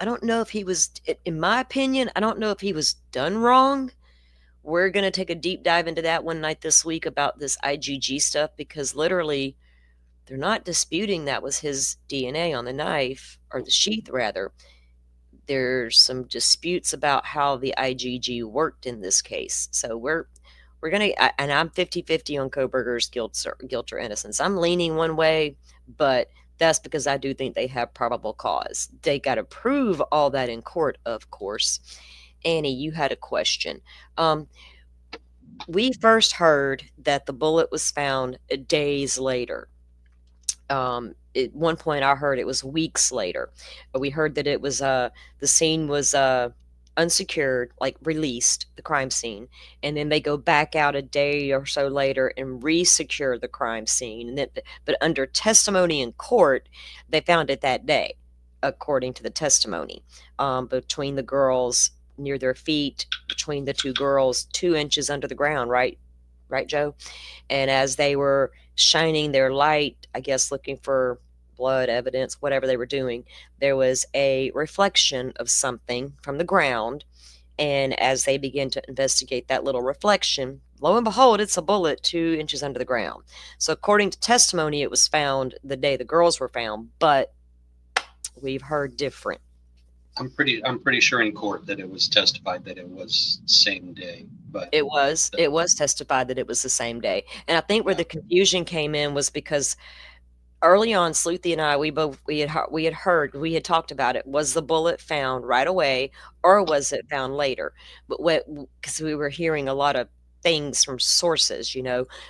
I don't know if he was, in my opinion, I don't know if he was done wrong. We're going to take a deep dive into that one night this week about this IgG stuff, because literally they're not disputing that was his DNA on the knife, or the sheath rather. There's some disputes about how the IgG worked in this case. So we're going to, and I'm 50-50 on Kohberger's guilt or innocence. I'm leaning one way, but that's because I do think they have probable cause. They got to prove all that in court, of course. Annie, you had a question. We first heard that the bullet was found days later. At one point I heard it was weeks later. We heard that it was the scene was unsecured, like released, the crime scene, and then they go back out a day or so later and re-secure the crime scene. And then, but under testimony in court, they found it that day, according to the testimony, between the girls, near their feet, between the 2 girls, 2 inches under the ground, right, Joe? And as they were shining their light, I guess looking for blood evidence, whatever they were doing, there was a reflection of something from the ground. And as they begin to investigate that little reflection, lo and behold, it's a bullet 2 inches under the ground. So according to testimony, it was found the day the girls were found, but we've heard different. I'm pretty sure in court that it was testified that it was same day, but it was testified that it was the same day. And I think where the confusion came in was because early on, Sleuthy and I, we had talked about it. Was the bullet found right away, or was it found later? But because we were hearing a lot of things from sources,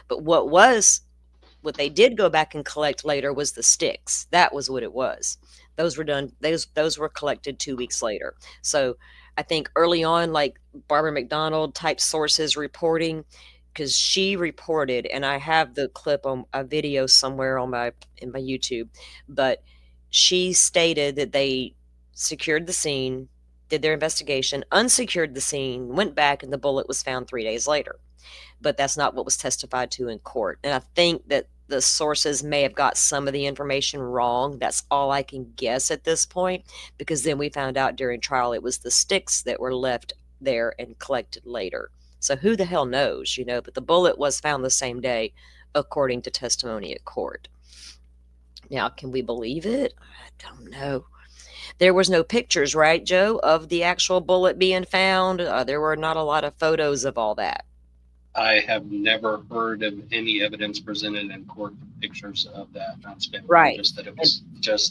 but what they did go back and collect later was the sticks. That was what it was. Those were done. Those were collected 2 weeks later. So I think early on, like Barbara McDonald type sources reporting, because she reported, and I have the clip on a video somewhere in my YouTube, but she stated that they secured the scene, did their investigation, unsecured the scene, went back, and the bullet was found 3 days later. But that's not what was testified to in court. And I think that the sources may have got some of the information wrong. That's all I can guess at this point, because then we found out during trial it was the sticks that were left there and collected later. So who the hell knows, but the bullet was found the same day, according to testimony at court. Now, can we believe it? I don't know. There was no pictures, right, Joe, of the actual bullet being found? There were not a lot of photos of all that. I have never heard of any evidence presented in court with pictures of that. Right. Just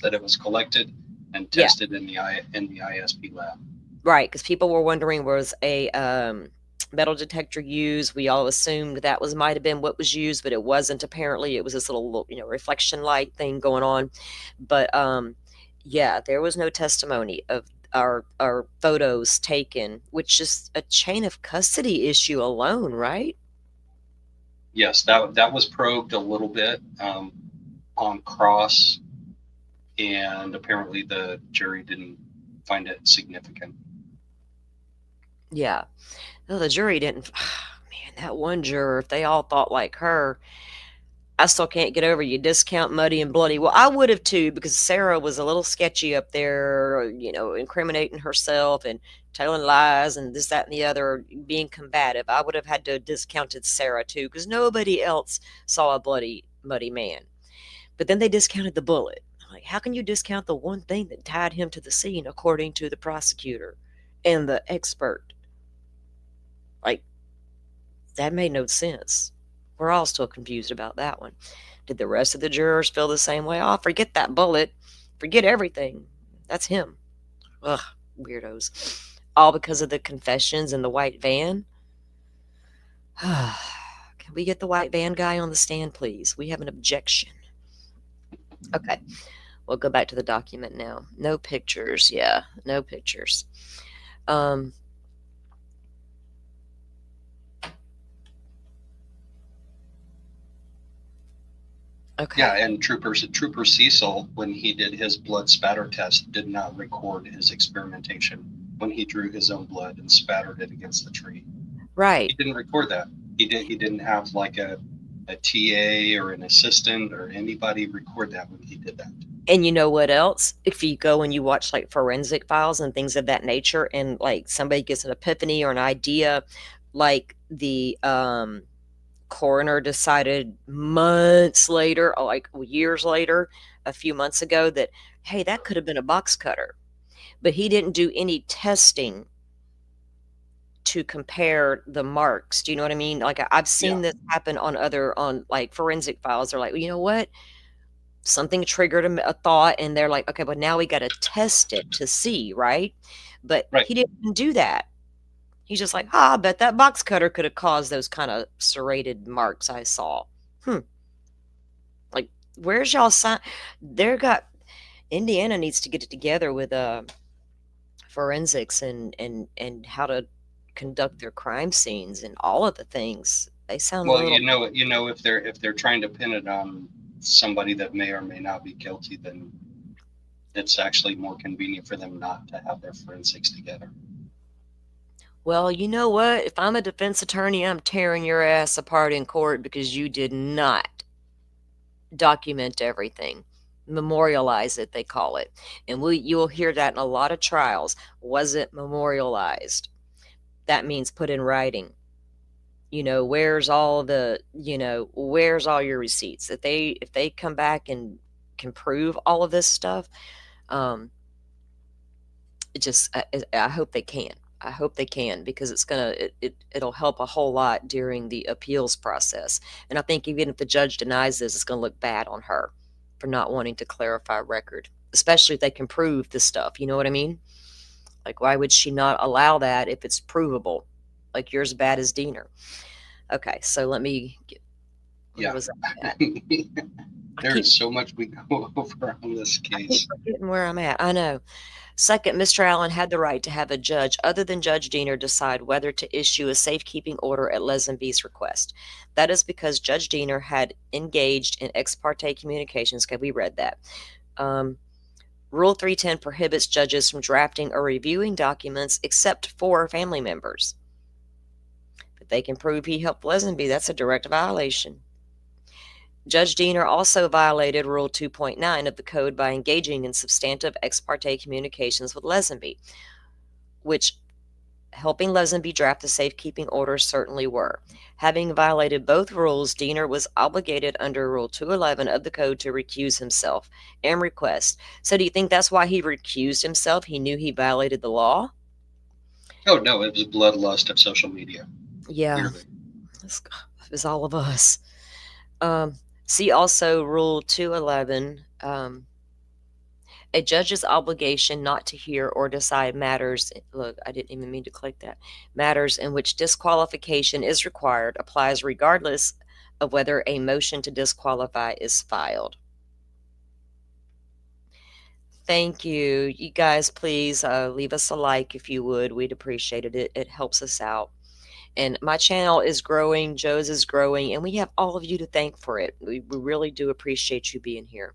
that it was collected and tested in the ISP lab. Right, because people were wondering, was a metal detector used? We all assumed that might have been what was used, but it wasn't. Apparently, it was this little reflection light thing going on. But there was no testimony of our photos taken, which is a chain of custody issue alone, right? Yes, that was probed a little bit on cross, and apparently the jury didn't find it significant. Yeah. No, the jury didn't. Man, that one juror, if they all thought like her, I still can't get over you discount Muddy and Bloody. Well, I would have too, because Sarah was a little sketchy up there, incriminating herself and telling lies and this, that, and the other, being combative. I would have had to have discounted Sarah too, because nobody else saw a bloody, muddy man. But then they discounted the bullet. Like, how can you discount the one thing that tied him to the scene, according to the prosecutor and the expert? Like, that made no sense. We're all still confused about that one. Did the rest of the jurors feel the same way? Oh, forget that bullet. Forget everything. That's him. Ugh, weirdos. All because of the confessions in the white van? Can we get the white van guy on the stand, please? We have an objection. Okay, we'll go back to the document now. No pictures. Yeah, no pictures. Okay. Yeah, and Trooper Cecil, when he did his blood spatter test, did not record his experimentation when he drew his own blood and spattered it against the tree. Right. He didn't record that. He didn't have like a TA or an assistant or anybody record that when he did that. And you know what else? If you go and you watch like forensic files and things of that nature, and like somebody gets an epiphany or an idea, like the coroner decided months later, or like years later, a few months ago, that, hey, that could have been a box cutter. But he didn't do any testing to compare the marks. Do you know what I mean? Like, I've seen this happen on like forensic files. They're like, well, you know what? Something triggered a thought, and they're like, okay, but now we got to test it to see, right? But he didn't do that. He's just like, I bet that box cutter could have caused those kind of serrated marks I saw. Like, where's y'all sign? Indiana needs to get it together with forensics and how to conduct their crime scenes and all of the things. They sound well, if they're trying to pin it on somebody that may or may not be guilty, then it's actually more convenient for them not to have their forensics together. Well, you know what? If I'm a defense attorney, I'm tearing your ass apart in court because you did not document everything. Memorialize it, they call it. And you'll hear that in a lot of trials. Wasn't memorialized. That means put in writing. Where's all your receipts? If they come back and can prove all of this stuff, I hope they can. I hope they can, because it'll help a whole lot during the appeals process. And I think even if the judge denies this, it's going to look bad on her for not wanting to clarify record, especially if they can prove this stuff. You know what I mean? Like, why would she not allow that if it's provable? Like, you're as bad as Diener. Okay, so let me get. There's so much we go over on this case. I keep forgetting where I'm at. I know. Second, Mr. Allen had the right to have a judge other than Judge Diener decide whether to issue a safekeeping order at Lesenby's request. That is because Judge Diener had engaged in ex parte communications. Okay, we read that. Rule 310 prohibits judges from drafting or reviewing documents except for family members. But they can prove he helped Lesenby. That's a direct violation. Judge Diener also violated Rule 2.9 of the Code by engaging in substantive ex parte communications with Lesenby, which helping Lesenby draft the safekeeping orders certainly were. Having violated both rules, Diener was obligated under Rule 211 of the Code to recuse himself and request. So do you think that's why he recused himself? He knew he violated the law? Oh, no, it was bloodlust of social media. Yeah, it was all of us. See also Rule 211, a judge's obligation not to hear or decide matters. Look, I didn't even mean to click that. Matters in which disqualification is required applies regardless of whether a motion to disqualify is filed. Thank you. You guys, please leave us a like if you would. We'd appreciate it. It helps us out. And my channel is growing, Joe's is growing, and we have all of you to thank for it. We really do appreciate you being here.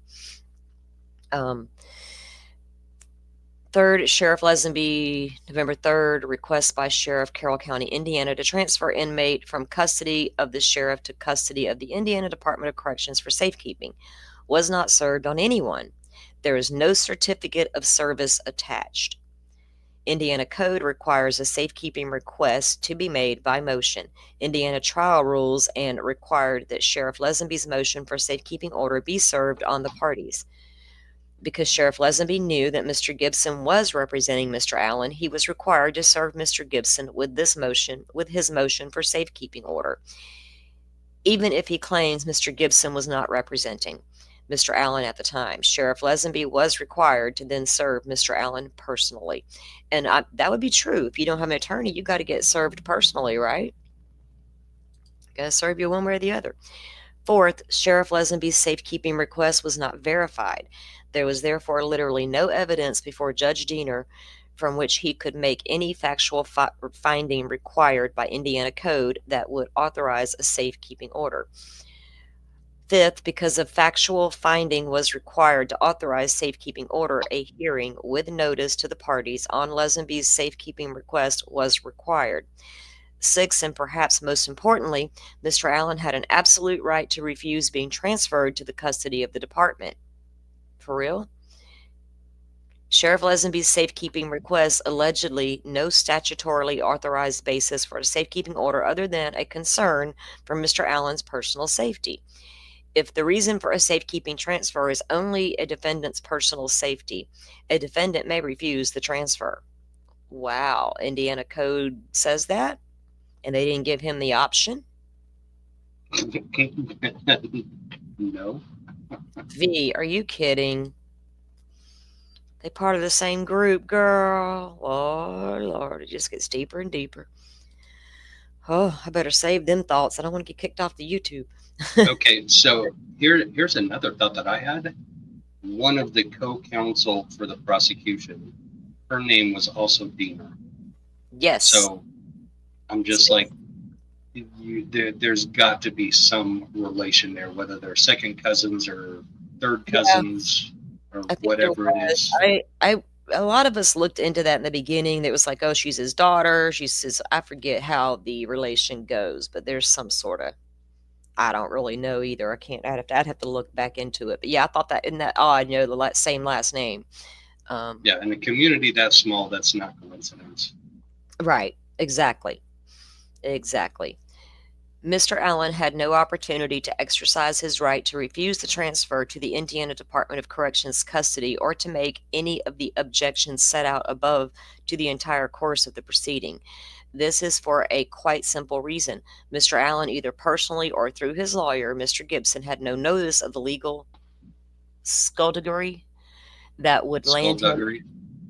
Third, Sheriff Lesenby, November 3rd, request by Sheriff Carroll County, Indiana, to transfer inmate from custody of the sheriff to custody of the Indiana Department of Corrections for safekeeping. Was not served on anyone. There is no certificate of service attached. Indiana Code requires a safekeeping request to be made by motion. Indiana trial rules and required that Sheriff Lesenby's motion for safekeeping order be served on the parties. Because Sheriff Lesenby knew that Mr. Gibson was representing Mr. Allen, he was required to serve Mr. Gibson with his motion for safekeeping order, even if he claims Mr. Gibson was not representing Mr. Allen at the time. Sheriff Lesenby was required to then serve Mr. Allen personally. And that would be true. If you don't have an attorney, you got to get served personally, right? Got to serve you one way or the other. Fourth, Sheriff Lesenby's safekeeping request was not verified. There was therefore literally no evidence before Judge Diener from which he could make any factual finding required by Indiana Code that would authorize a safekeeping order. Fifth, because a factual finding was required to authorize safekeeping order, a hearing with notice to the parties on Lesenby's safekeeping request was required. Sixth, and perhaps most importantly, Mr. Allen had an absolute right to refuse being transferred to the custody of the department. For real? Sheriff Lesenby's safekeeping request allegedly no statutorily authorized basis for a safekeeping order other than a concern for Mr. Allen's personal safety. If the reason for a safekeeping transfer is only a defendant's personal safety, a defendant may refuse the transfer. Wow, Indiana Code says that? And they didn't give him the option? No. V, are you kidding? They part of the same group, girl. Oh, Lord, it just gets deeper and deeper. Oh, I better save them thoughts. I don't want to get kicked off the YouTube. Okay, so here's another thought that I had. One of the co-counsel for the prosecution, her name was also Diener. Yes. So I'm just like, there's got to be some relation there, whether they're second cousins or third cousins or whatever it is. A lot of us looked into that in the beginning. It was like, oh, she's his daughter. I forget how the relation goes, but there's some sort of, I don't really know either. I'd have to look back into it. But yeah, I thought that, isn't that odd, the same last name. Yeah, in a community that small, that's not coincidence. Right, exactly. Mr. Allen had no opportunity to exercise his right to refuse the transfer to the Indiana Department of Corrections custody or to make any of the objections set out above to the entire course of the proceeding. This is for a quite simple reason. Mr. Allen, either personally or through his lawyer, Mr. Gibson, had no notice of the legal skullduggery that would land him.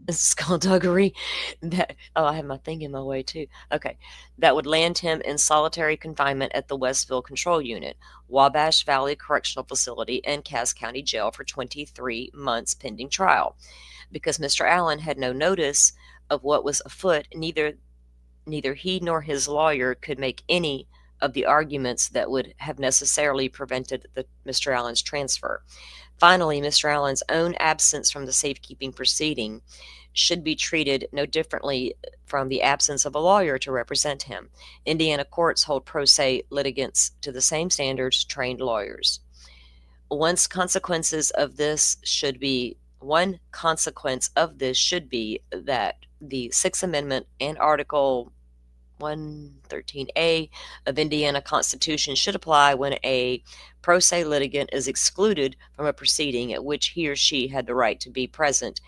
Skullduggery. I have my thing in my way too. Okay. That would land him in solitary confinement at the Westville Control Unit, Wabash Valley Correctional Facility, and Cass County Jail for 23 months pending trial. Because Mr. Allen had no notice of what was afoot, neither he nor his lawyer could make any of the arguments that would have necessarily prevented Mr. Allen's transfer. Finally, Mr. Allen's own absence from the safekeeping proceeding should be treated no differently from the absence of a lawyer to represent him. Indiana courts hold pro se litigants to the same standards trained lawyers. One consequence of this should be that the Sixth Amendment and Article 113A of Indiana Constitution should apply when a pro se litigant is excluded from a proceeding at which he or she had the right to be present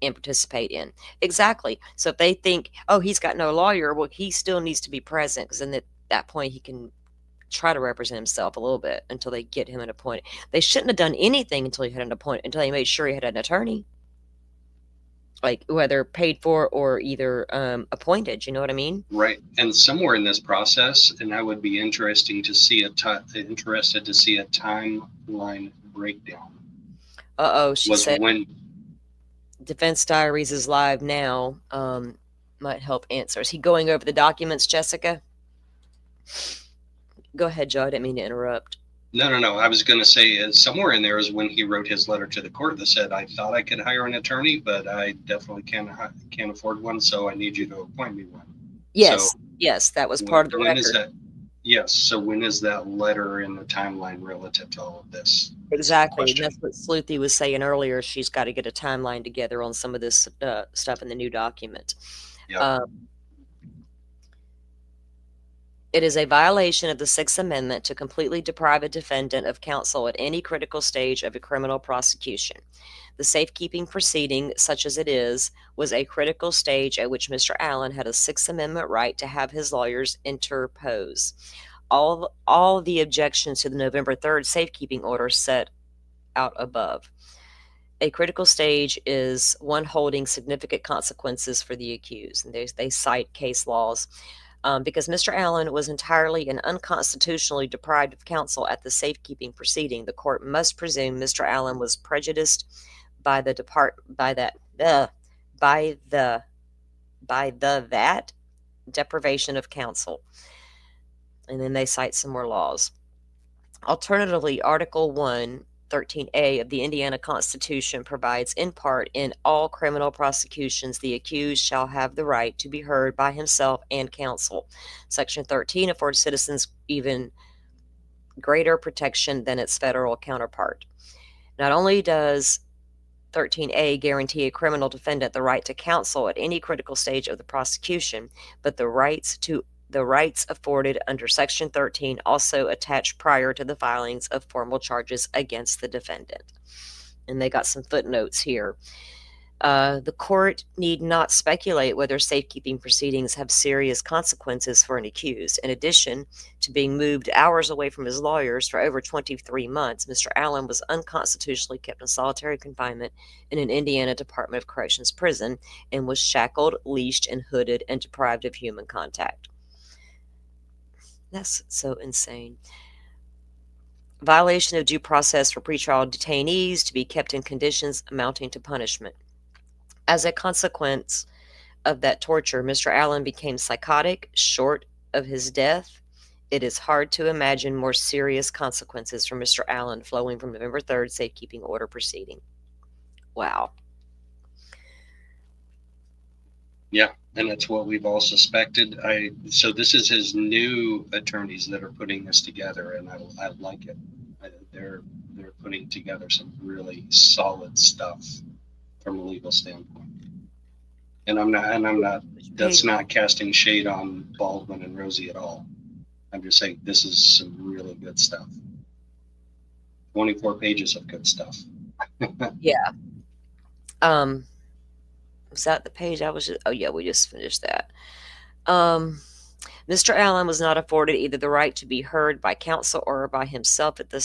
and participate in. Exactly. So if they think, oh, he's got no lawyer, well, he still needs to be present, because then at that point he can try to represent himself a little bit until they get him an appointment. They shouldn't have done anything until they made sure he had an attorney, like whether paid for or either appointed. You know what I mean? Right. And somewhere in this process, and I would be interested to see a timeline breakdown. She said when Defense Diaries is live now. Might help answer. Is he going over the documents, Jessica? Go ahead, Joe. I didn't mean to interrupt. No. I was going to say somewhere in there is when he wrote his letter to the court that said, "I thought I could hire an attorney, but I definitely can't afford one, so I need you to appoint me one." Yes, So yes, that was part of the when is record. that? Yes. So when is that letter in the timeline relative to all of this? Is the Exactly, and question. that's what Sleuthy was saying earlier. She's got to get a timeline together on some of this stuff in the new document. Yeah. It is a violation of the Sixth Amendment to completely deprive a defendant of counsel at any critical stage of a criminal prosecution. The safekeeping proceeding, such as it is, was a critical stage at which Mr. Allen had a Sixth Amendment right to have his lawyers interpose. All the objections to the November 3rd safekeeping order set out above. A critical stage is one holding significant consequences for the accused. And they cite case laws. Because Mr. Allen was entirely and unconstitutionally deprived of counsel at the safekeeping proceeding, the court must presume Mr. Allen was prejudiced by the that deprivation of counsel. And then they cite some more laws. Alternatively, Article 1, 13A of the Indiana Constitution provides, in part, in all criminal prosecutions, the accused shall have the right to be heard by himself and counsel. Section 13 affords citizens even greater protection than its federal counterpart. Not only does 13A guarantee a criminal defendant the right to counsel at any critical stage of the prosecution, but the rights afforded under Section 13 also attach prior to the filings of formal charges against the defendant. And they got some footnotes here. The court need not speculate whether safekeeping proceedings have serious consequences for an accused. In addition to being moved hours away from his lawyers for over 23 months, Mr. Allen was unconstitutionally kept in solitary confinement in an Indiana Department of Corrections prison and was shackled, leashed, and hooded and deprived of human contact. That's so insane. Violation of due process for pretrial detainees to be kept in conditions amounting to punishment. As a consequence of that torture, Mr. Allen became psychotic short of his death. It is hard to imagine more serious consequences for Mr. Allen flowing from November 3rd safekeeping order proceeding. Wow. Yeah, and that's what we've all suspected. So this is his new attorneys that are putting this together, and I like it. They're putting together some really solid stuff from a legal standpoint. And I'm not. That's not casting shade on Baldwin and Rosie at all. I'm just saying this is some really good stuff. 24 pages of good stuff. Yeah. Was that the page I was just, oh yeah, we just finished that. Mr. Allen was not afforded either the right to be heard by counsel or by himself at the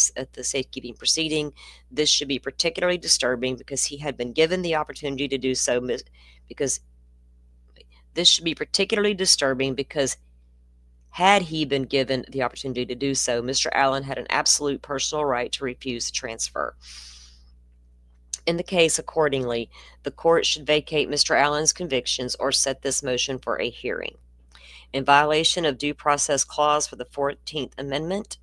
safekeeping proceeding. This should be particularly disturbing because he had been given the opportunity to do so. Had he been given the opportunity to do so, Mr. Allen had an absolute personal right to refuse the transfer. In the case, accordingly, the court should vacate Mr. Allen's convictions or set this motion for a hearing. In violation of due process clause for the 14th Amendment,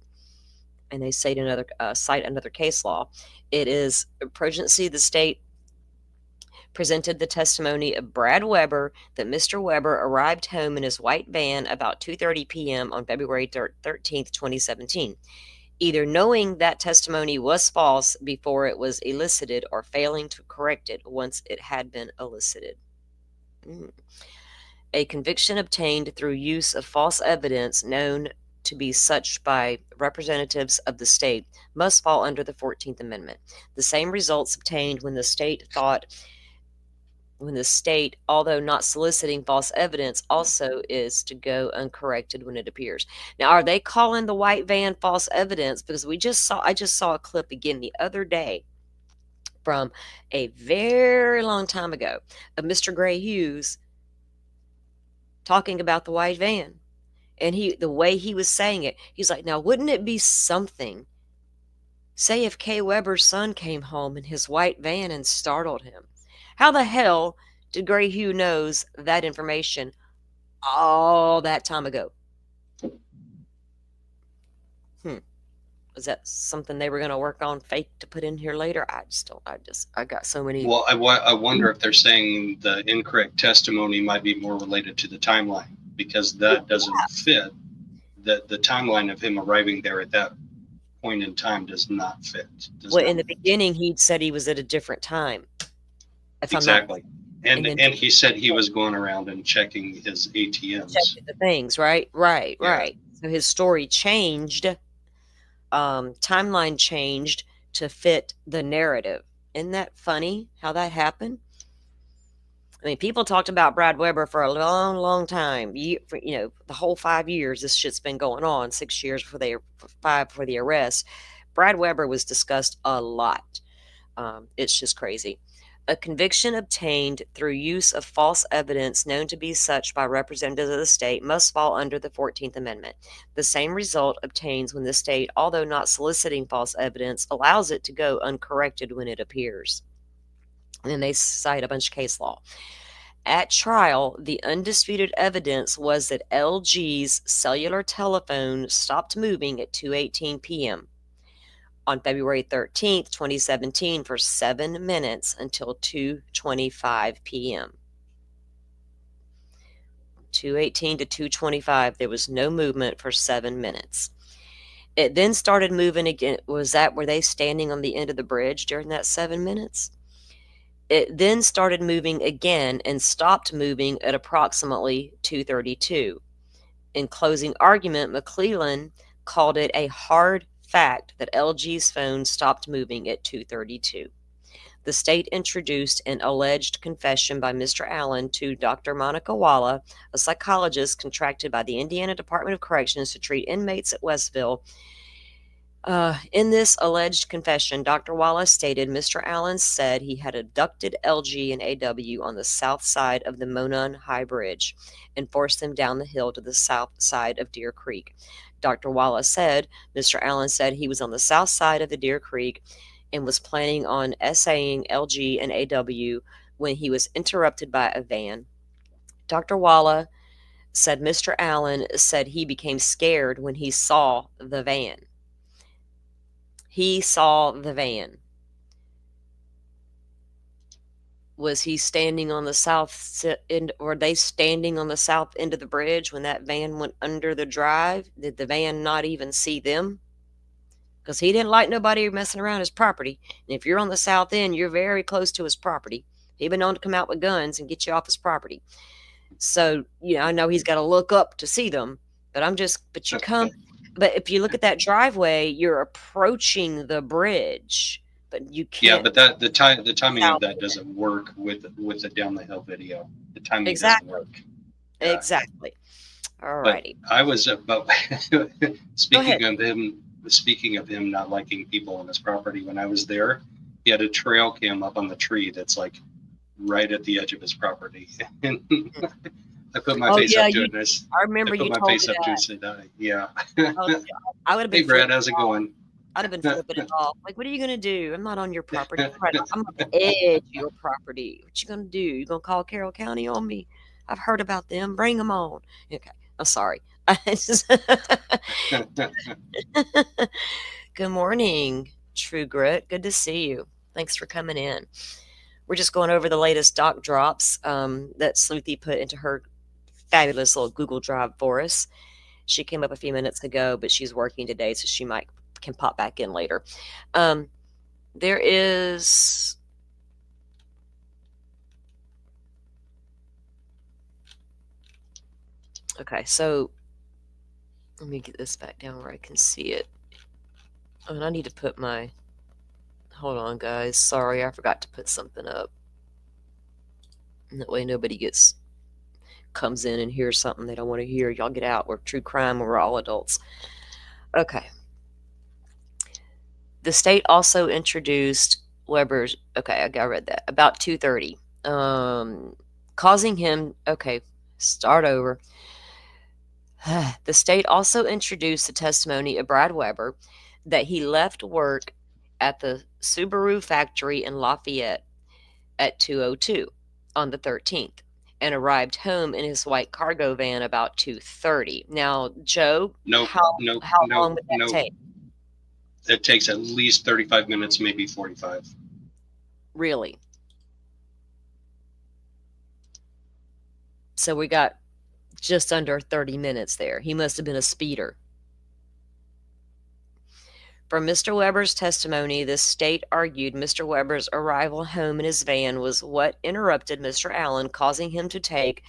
and they cite another case law, it is urgency the state presented the testimony of Brad Weber that Mr. Weber arrived home in his white van about 2:30 p.m. on February 13th, 2017. Either knowing that testimony was false before it was elicited or failing to correct it once it had been elicited. A conviction obtained through use of false evidence known to be such by representatives of the state must fall under the 14th Amendment. The same results obtained when the state, although not soliciting false evidence, also is to go uncorrected when it appears. Now, are they calling the white van false evidence? Because I just saw a clip again the other day from a very long time ago of Mr. Gray Hughes talking about the white van. And the way he was saying it, he's like, now wouldn't it be something, say if Kay Weber's son came home in his white van and startled him? How the hell did Gray Hugh knows that information all that time ago? Was that something they were going to work on fake to put in here later? I just don't. I got so many. Well, I wonder if they're saying the incorrect testimony might be more related to the timeline, because that doesn't fit. The timeline of him arriving there at that point in time does not fit. Well, in the beginning, he'd said he was at a different time. Exactly. And he said he was going around and checking his ATMs. Checking the things, right? Right. So his story changed. Timeline changed to fit the narrative. Isn't that funny how that happened? I mean, people talked about Brad Weber for a long, long time. The whole 5 years this shit's been going on. 6 years for the arrest. Brad Weber was discussed a lot. It's just crazy. A conviction obtained through use of false evidence known to be such by representatives of the state must fall under the 14th Amendment. The same result obtains when the state, although not soliciting false evidence, allows it to go uncorrected when it appears. And then they cite a bunch of case law. At trial, the undisputed evidence was that LG's cellular telephone stopped moving at 2:18 p.m. on February 13th, 2017 for 7 minutes until 2:25 p.m. 2:18 to 2:25, there was no movement for 7 minutes. It then started moving again. Were they standing on the end of the bridge during that 7 minutes? It then started moving again and stopped moving at approximately 2:32. In closing argument, McClellan called it a hard fact that LG's phone stopped moving at 2:32. The state introduced an alleged confession by Mr. Allen to Dr. Monica Walla, a psychologist contracted by the Indiana Department of Corrections to treat inmates at Westville. In this alleged confession, Dr. Wallace stated Mr. Allen said he had abducted LG and AW on the south side of the Monon High Bridge and forced them down the hill to the south side of Deer Creek. Dr. Wallace said Mr. Allen said he was on the south side of the Deer Creek and was planning on essaying LG and AW when he was interrupted by a van. Dr. Wallace said Mr. Allen said he became scared when he saw the van. He saw the van. Was he standing on the south end? Were they standing on the south end of the bridge when that van went under the drive? Did the van not even see them? Because he didn't like nobody messing around his property. And if you're on the south end, you're very close to his property. He'd been known to come out with guns and get you off his property. So, I know he's got to look up to see them. But But if you look at that driveway, you're approaching the bridge, but you can't. Yeah, but the timing of that doesn't work with the down the hill video. The timing doesn't work. Yeah. Exactly. All righty. I was speaking of him not liking people on his property. When I was there, he had a trail cam up on the tree that's like right at the edge of his property. I put my face up to it. I remember you told me that. And said, yeah. I would have been. Hey, Brad, how's it going? I'd have been flipping it off. Like, what are you going to do? I'm not on your property. I'm on the edge of your property. What you going to do? You going to call Carroll County on me? I've heard about them. Bring them on. Okay. I'm sorry. Good morning, True Grit. Good to see you. Thanks for coming in. We're just going over the latest doc drops that Sleuthy put into her fabulous little Google Drive for us. She came up a few minutes ago, but she's working today, so she can pop back in later. There is okay, so let me get this back down where I can see it. And I need to put my hold on, guys. Sorry, I forgot to put something up. And that way nobody comes in and hears something they don't want to hear. Y'all get out. We're true crime. We're all adults. Okay. The state also introduced Weber's. Okay, I read that. About 2:30. Causing him. Okay, start over. The state also introduced the testimony of Brad Weber that he left work at the Subaru factory in Lafayette at 2:02 on the 13th and arrived home in his white cargo van about 2:30. Now, Joe, how long would that take? it takes at least 35 minutes, maybe 45. Really? So we got just under 30 minutes there. He must have been a speeder. From Mr. Weber's testimony, the state argued Mr. Weber's arrival home in his van was what interrupted Mr. Allen, causing him to take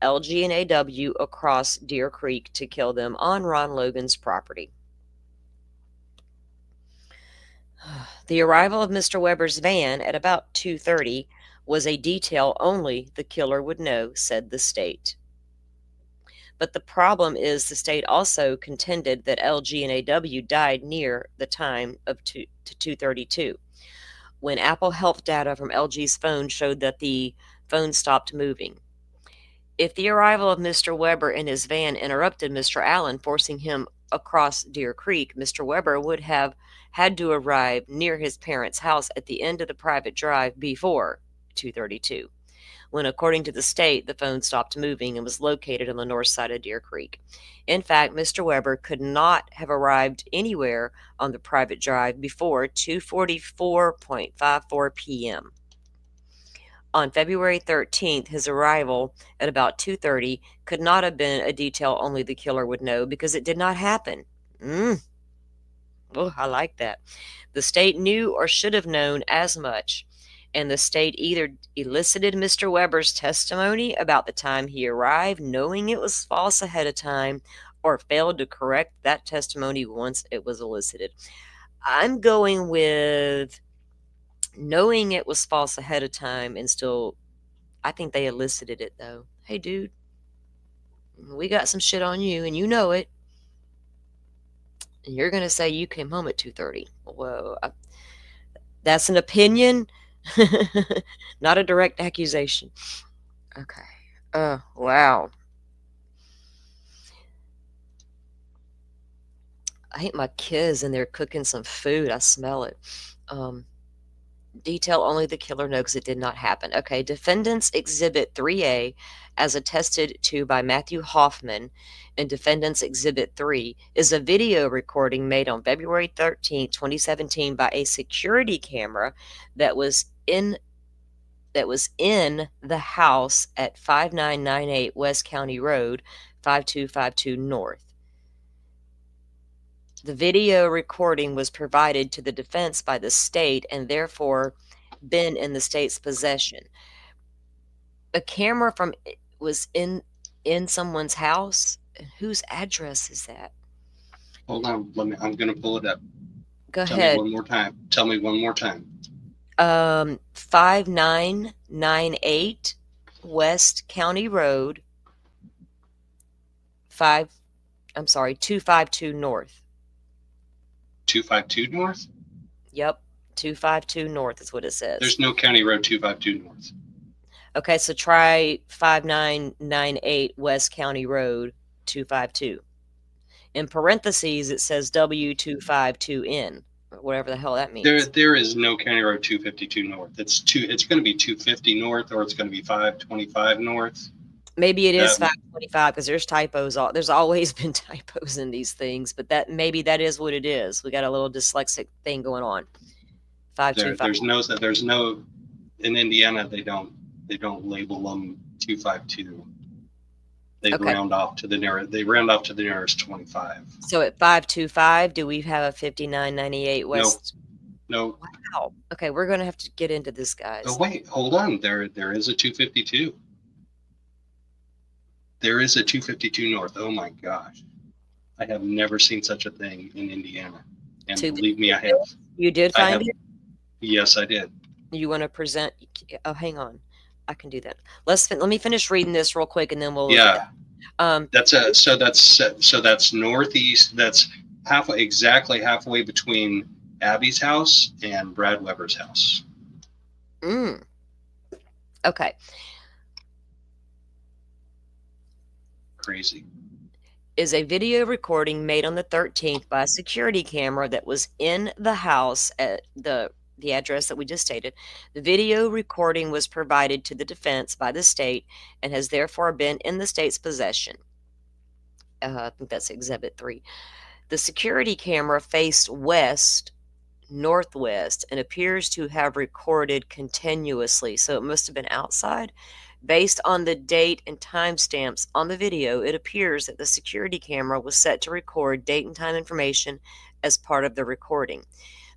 LG and AW across Deer Creek to kill them on Ron Logan's property. The arrival of Mr. Weber's van at about 2:30 was a detail only the killer would know, said the state. But the problem is the state also contended that LG and AW died near the time of 2:32, when Apple Health data from LG's phone showed that the phone stopped moving. If the arrival of Mr. Weber in his van interrupted Mr. Allen, forcing him across Deer Creek, Mr. Weber would have had to arrive near his parents' house at the end of the private drive before 2:32. When, according to the state, the phone stopped moving and was located on the north side of Deer Creek. In fact, Mr. Weber could not have arrived anywhere on the private drive before 2:44.54 p.m. On February 13th, his arrival at about 2:30 could not have been a detail only the killer would know, because it did not happen. Oh, I like that. The state knew or should have known as much, and the state either elicited Mr. Weber's testimony about the time he arrived, knowing it was false ahead of time, or failed to correct that testimony once it was elicited. I'm going with knowing it was false ahead of time, and still, I think they elicited it, though. Hey, dude, we got some shit on you, and you know it. And you're going to say you came home at 2:30. Whoa. That's an opinion, not a direct accusation. Okay. Wow. I hate my kids, and they're cooking some food. I smell it. Detail only the killer knows, because it did not happen. Okay, Defendant's Exhibit 3A, as attested to by Matthew Hoffman in Defendant's Exhibit 3, is a video recording made on February 13, 2017 by a security camera that was in the house at 5998 West County Road, 5252 North. The video recording was provided to the defense by the state and therefore been in the state's possession. A camera was in someone's house. Whose address is that? Hold on, I'm going to pull it up. Go ahead. Tell me one more time. 5998 West County Road, 252 North. 252 North? Yep, 252 North is what it says. There's no County Road 252 North. Okay, so try 5998 West County Road, 252. In parentheses, it says W252N, or whatever the hell that means. There is no County Road 252 North. It's going to be 250 North, or it's going to be 525 North. Maybe it is 525, because there's typos. There's always been typos in these things, but maybe that is what it is. We got a little dyslexic thing going on. 525. There's no in Indiana. They don't label them 252. They round off to the nearest 25. So at 525, do we have a 5998 West? No. Wow. Okay, we're gonna have to get into this, guys. Oh wait, hold on. There is a 252. There is a 252 North. Oh my gosh. I have never seen such a thing in Indiana. And believe me, I have. You did find it? Yes, I did. You want to present? Oh, hang on. I can do that. Let me finish reading this real quick, and then we'll. Yeah. So that's northeast. That's exactly halfway between Abby's house and Brad Weber's house. Okay. Crazy. Is a video recording made on the 13th by a security camera that was in the house at the address that we just stated. The video recording was provided to the defense by the state and has therefore been in the state's possession. I think that's Exhibit 3. The security camera faced west northwest and appears to have recorded continuously, so it must have been outside. Based on the date and timestamps on the video, it appears that the security camera was set to record date and time information as part of the recording.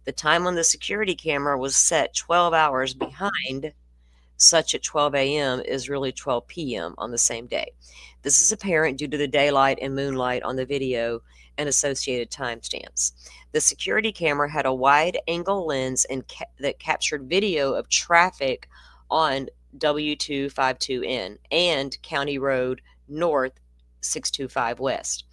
The time on the security camera was set 12 hours behind, such at 12 a.m. is really 12 p.m. on the same day. This is apparent due to the daylight and moonlight on the video and associated timestamps. The security camera had a wide-angle lens that captured video of traffic on W252N and County Road North 625 West,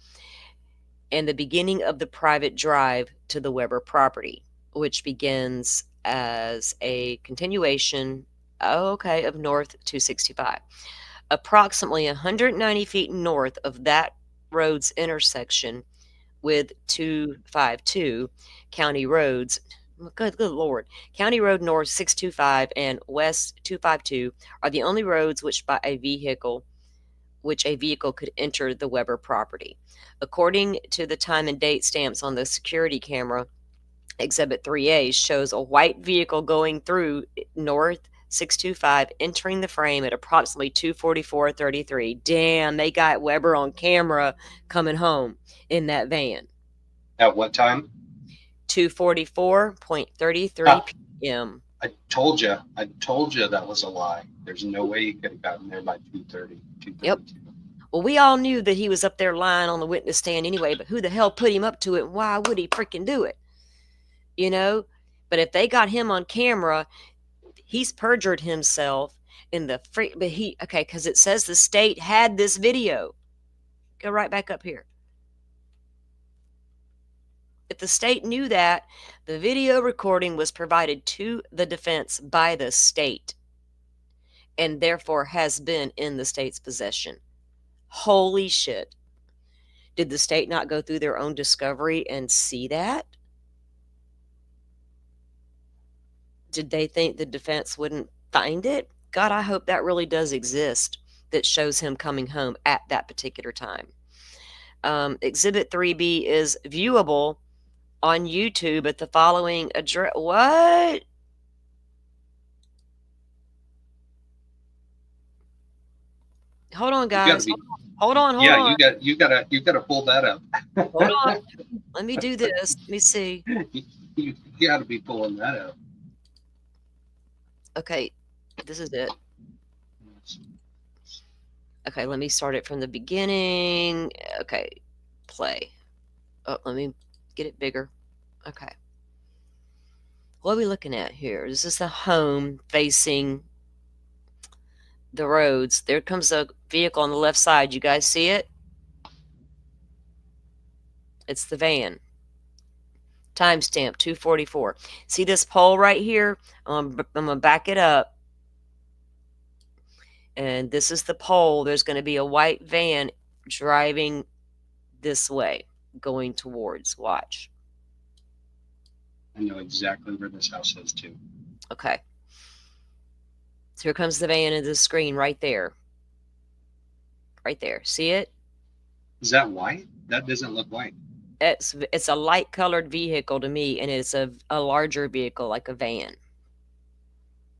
and the beginning of the private drive to the Weber property, which begins as a continuation, of North 265. Approximately 190 feet north of that road's intersection with 252 County Roads, good Lord, County Road North 625 and West 252 are the only roads which a vehicle could enter the Weber property. According to the time and date stamps on the security camera, Exhibit 3A shows a white vehicle going through North 625, entering the frame at approximately 2:44:33. Damn, they got Weber on camera coming home in that van. At what time? 2:44:33 p.m. I told you that was a lie. There's no way he could have gotten there by 2:30. Yep. Well, we all knew that he was up there lying on the witness stand anyway, but who the hell put him up to it, and why would he freaking do it? You know? But if they got him on camera, he's perjured himself in the because it says the state had this video. Go right back up here. If the state knew that, the video recording was provided to the defense by the state and therefore has been in the state's possession. Holy shit. Did the state not go through their own discovery and see that? Did they think the defense wouldn't find it? God, I hope that really does exist, that shows him coming home at that particular time. Exhibit 3B is viewable on YouTube at the following address. What? Hold on, guys. Hold on. Yeah, you gotta pull that up. Hold on. Let me do this. Let me see. You gotta be pulling that up. Okay, this is it. Okay, let me start it from the beginning. Okay, play. Oh, let me get it bigger. Okay. What are we looking at here? This is the home facing the roads. There comes a vehicle on the left side. You guys see it? It's the van. Timestamp 2:44. See this pole right here? I'm going to back it up. And this is the pole. There's going to be a white van driving this way, going towards. Watch. I know exactly where this house is too. Okay. So here comes the van into the screen right there. Right there. See it? Is that white? That doesn't look white. It's a light colored vehicle to me, and it's a larger vehicle, like a van.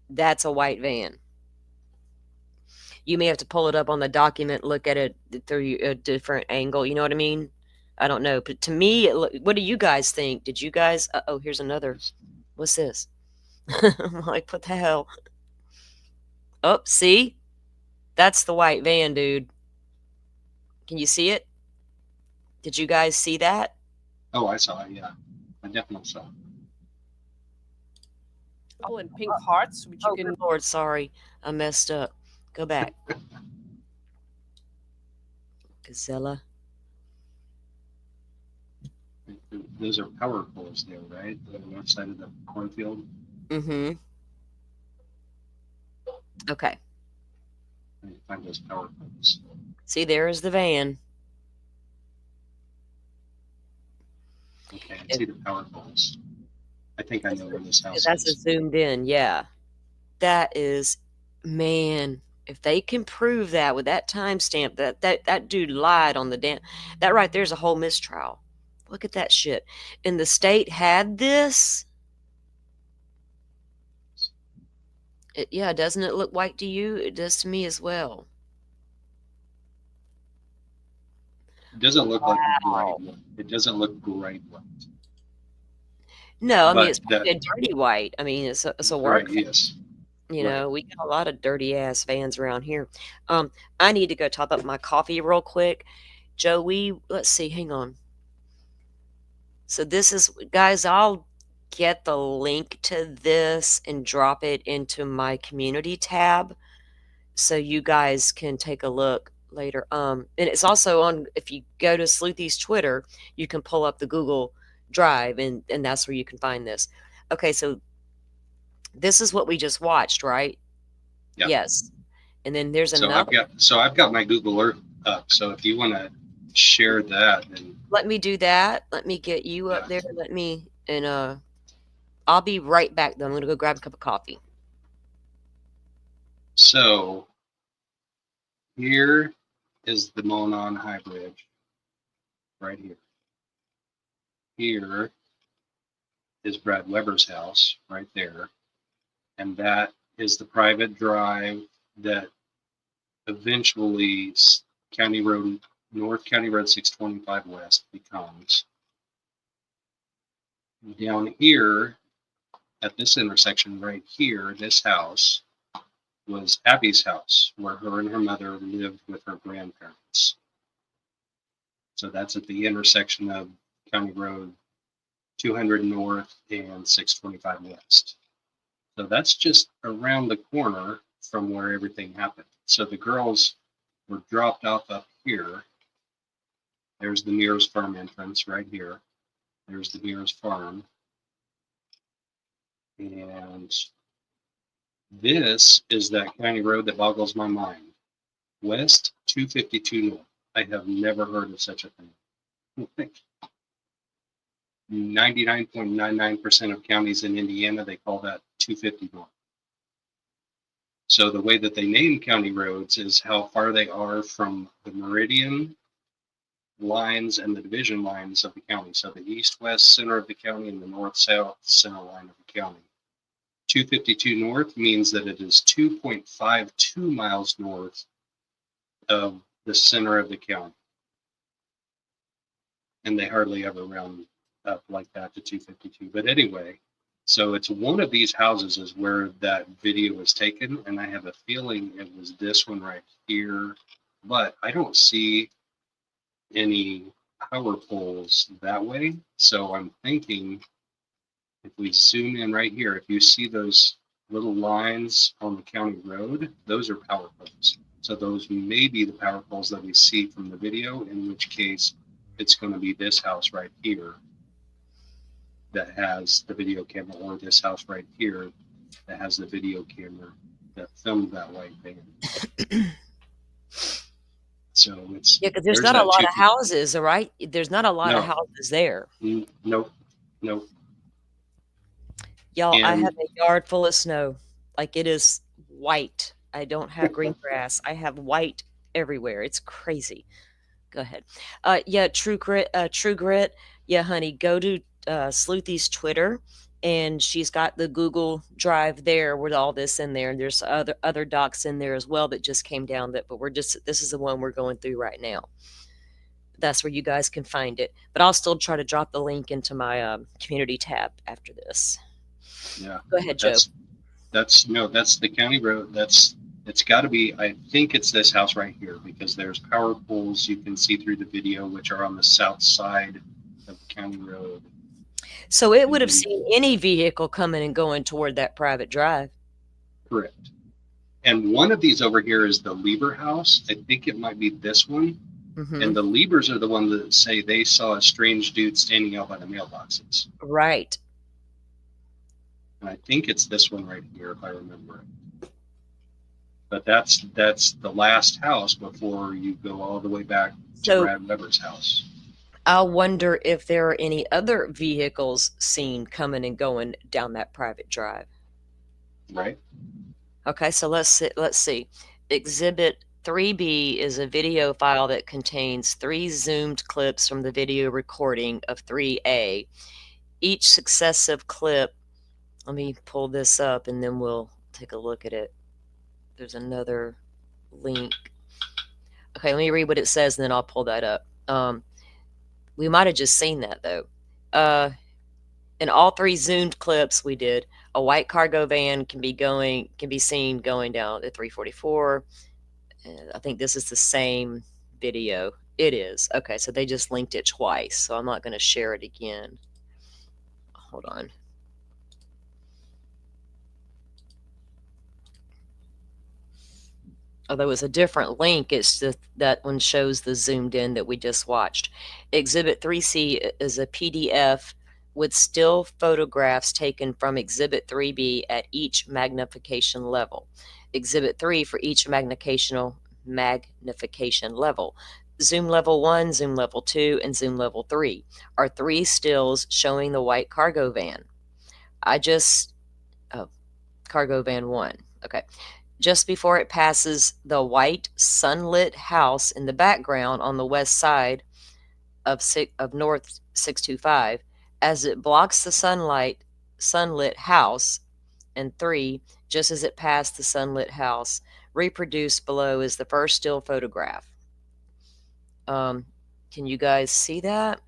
That's a white van. You may have to pull it up on the document, look at it through a different angle. You know what I mean? I don't know. But to me, what do you guys think? Did you guys? Oh, here's another. What's this? I'm like, what the hell? Oh, see? That's the white van, dude. Can you see it? Did you guys see that? Oh, I saw it, yeah. I definitely saw it. Oh, and pink hearts, which you can. Good Lord, sorry. I messed up. Go back. Gazella. Those are power poles there, right? On the north side of the cornfield. Mm-hmm. Okay. I need to find those power poles. See, there's the van. Okay, I see the power poles. I think I know where this house That's is. zoomed in, yeah. That is, man, if they can prove that with that timestamp, that dude lied on the damn, that right there's a whole mistrial. Look at that shit. And the state had this. Yeah, doesn't it look white to you? It does to me as well. It doesn't look like bright Wow. white. It doesn't look bright white. No, I mean But it's probably a dirty white. I mean it's a work right, van. yes. You Right. know, we got a lot of dirty ass vans around here. I need to go top up my coffee real quick. Joey, let's see, hang on. So this is, guys, I'll get the link to this and drop it into my community tab so you guys can take a look later. And it's also on, if you go to Sleuthy's Twitter, you can pull up the Google Drive and that's where you can find this. Okay, so this is what we just watched, right? Yeah. Yes. And then there's So another. I've got my Google Earth up. So if you want to share that, then Let me do that. Let me get you up there. Let me, and I'll be right back though. I'm gonna go grab a cup of coffee. so here is the Monon High Bridge, right here. Here is Brad Weber's house, right there, and that is the private drive that eventually County Road North County Road 625 West becomes. Down here at this intersection right here, this house was Abby's house, where her and her mother lived with her grandparents. So that's at the intersection of County Road 200 North and 625 West. So that's just around the corner from where everything happened. So the girls were dropped off up here. There's the Mears Farm entrance right here. There's the Mears Farm. And this is that county road that boggles my mind. West 252 North. I have never heard of such a thing. 99.99% of counties in Indiana, they call that 250 North. So the way that they name county roads is how far they are from the meridian lines and the division lines of the county. So the east-west center of the county and the north-south center line of the county. 252 North means that it is 2.52 miles north of the center of the county. And they hardly ever round up like that to 252. But anyway, so it's one of these houses is where that video was taken. And I have a feeling it was this one right here. But I don't see any power poles that way. So I'm thinking if we zoom in right here, if you see those little lines on the county road, those are power poles. So those may be the power poles that we see from the video, in which case it's going to be this house right here that has the video camera, or this house right here that has the video camera that filmed that white van. So it's, yeah, because there's not a lot of houses, all right? There's not a lot of houses there. Nope. Y'all, I have a yard full of snow. Like, it is white. I don't have green grass. I have white everywhere. It's crazy. Go ahead. Yeah, True Grit. Yeah, honey, go to Sleuthy's Twitter, and she's got the Google Drive there with all this in there. And there's other docs in there as well that just came down. But this is the one we're going through right now. That's where you guys can find it. But I'll still try to drop the link into my community tab after this. Yeah. Go ahead, Joe. That's the county road. It's got to be, I think it's this house right here, because there's power poles you can see through the video, which are on the south side of the county road. So it would have seen any vehicle coming and going toward that private drive. Correct. And one of these over here is the Lieber house. I think it might be this one. Mm-hmm. And the Liebers are the ones that say they saw a strange dude standing out by the mailboxes. Right. And I think it's this one right here, if I remember it. But that's the last house before you go all the way back to Brad Weber's house. I wonder if there are any other vehicles seen coming and going down that private drive. Right. Okay, so let's see. Exhibit 3B is a video file that contains 3 zoomed clips from the video recording of 3A. Each successive clip, let me pull this up and then we'll take a look at it. There's another link. Okay, let me read what it says and then I'll pull that up. We might have just seen that though. In all 3 zoomed clips we did, a white cargo van can be seen going down at 344. I think this is the same video. It is. Okay, so they just linked it twice, so I'm not going to share it again. Hold on. Although it's a different link, it's that one shows the zoomed in that we just watched. Exhibit 3C is a PDF with still photographs taken from Exhibit 3B at each magnification level. Exhibit 3 for each magnification level. Zoom level 1, zoom level 2, and zoom level 3 are 3 stills showing the white cargo van. Cargo van 1. Okay. Just before it passes the white sunlit house in the background on the west side of North 625, as it blocks the sunlit house, and 3, just as it passed the sunlit house, reproduced below is the first still photograph. Can you guys see that?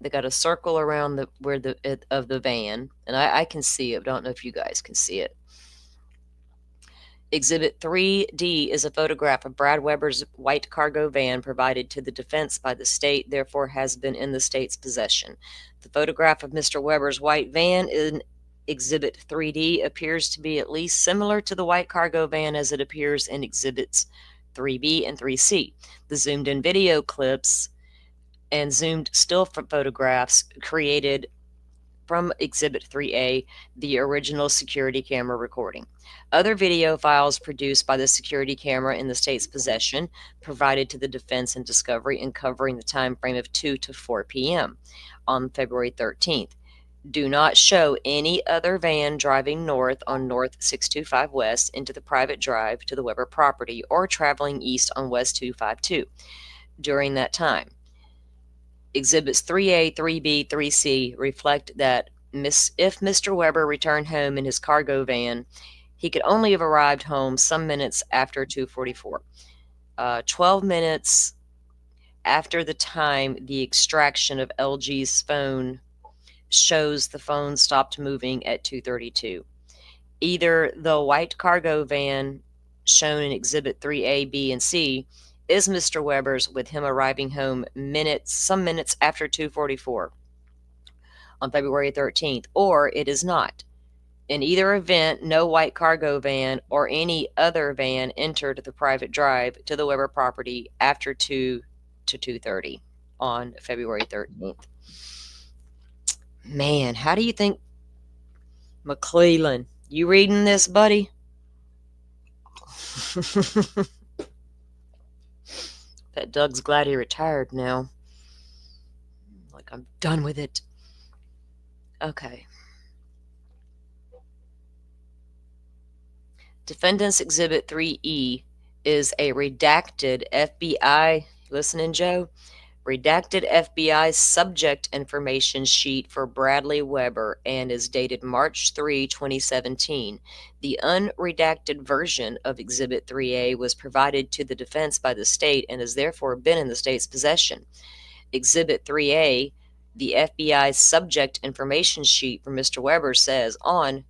They got a circle around of the van, and I can see it. I don't know if you guys can see it. Exhibit 3D is a photograph of Brad Weber's white cargo van provided to the defense by the state, therefore has been in the state's possession. The photograph of Mr. Weber's white van in Exhibit 3D appears to be at least similar to the white cargo van as it appears in Exhibits 3B and 3C. The zoomed in video clips and zoomed still photographs created from Exhibit 3A, the original security camera recording. Other video files produced by the security camera in the state's possession, provided to the defense in discovery and covering the time frame of 2 to 4 p.m. on February 13th, do not show any other van driving north on North 625 West into the private drive to the Weber property or traveling east on West 252 during that time. Exhibits 3A, 3B, 3C reflect that if Mr. Weber returned home in his cargo van, he could only have arrived home some minutes after 2:44. 12 minutes after the time the extraction of LG's phone shows the phone stopped moving at 2:32. Either the white cargo van shown in Exhibit 3A, B, and C is Mr. Weber's, with him arriving home some minutes after 2:44 on February 13th, or it is not. In either event, no white cargo van or any other van entered the private drive to the Weber property after 2 to 2:30 on February 13th. Man, how do you think, McClellan, you reading this, buddy? Bet Doug's glad he retired now. Like, I'm done with it. Okay. Defendant's Exhibit 3E is a redacted FBI, listening, Joe? Redacted FBI subject information sheet for Bradley Weber and is dated March 3, 2017. The unredacted version of Exhibit 3A was provided to the defense by the state and has therefore been in the state's possession. Exhibit 3A, the FBI subject information sheet for Mr. Weber, says on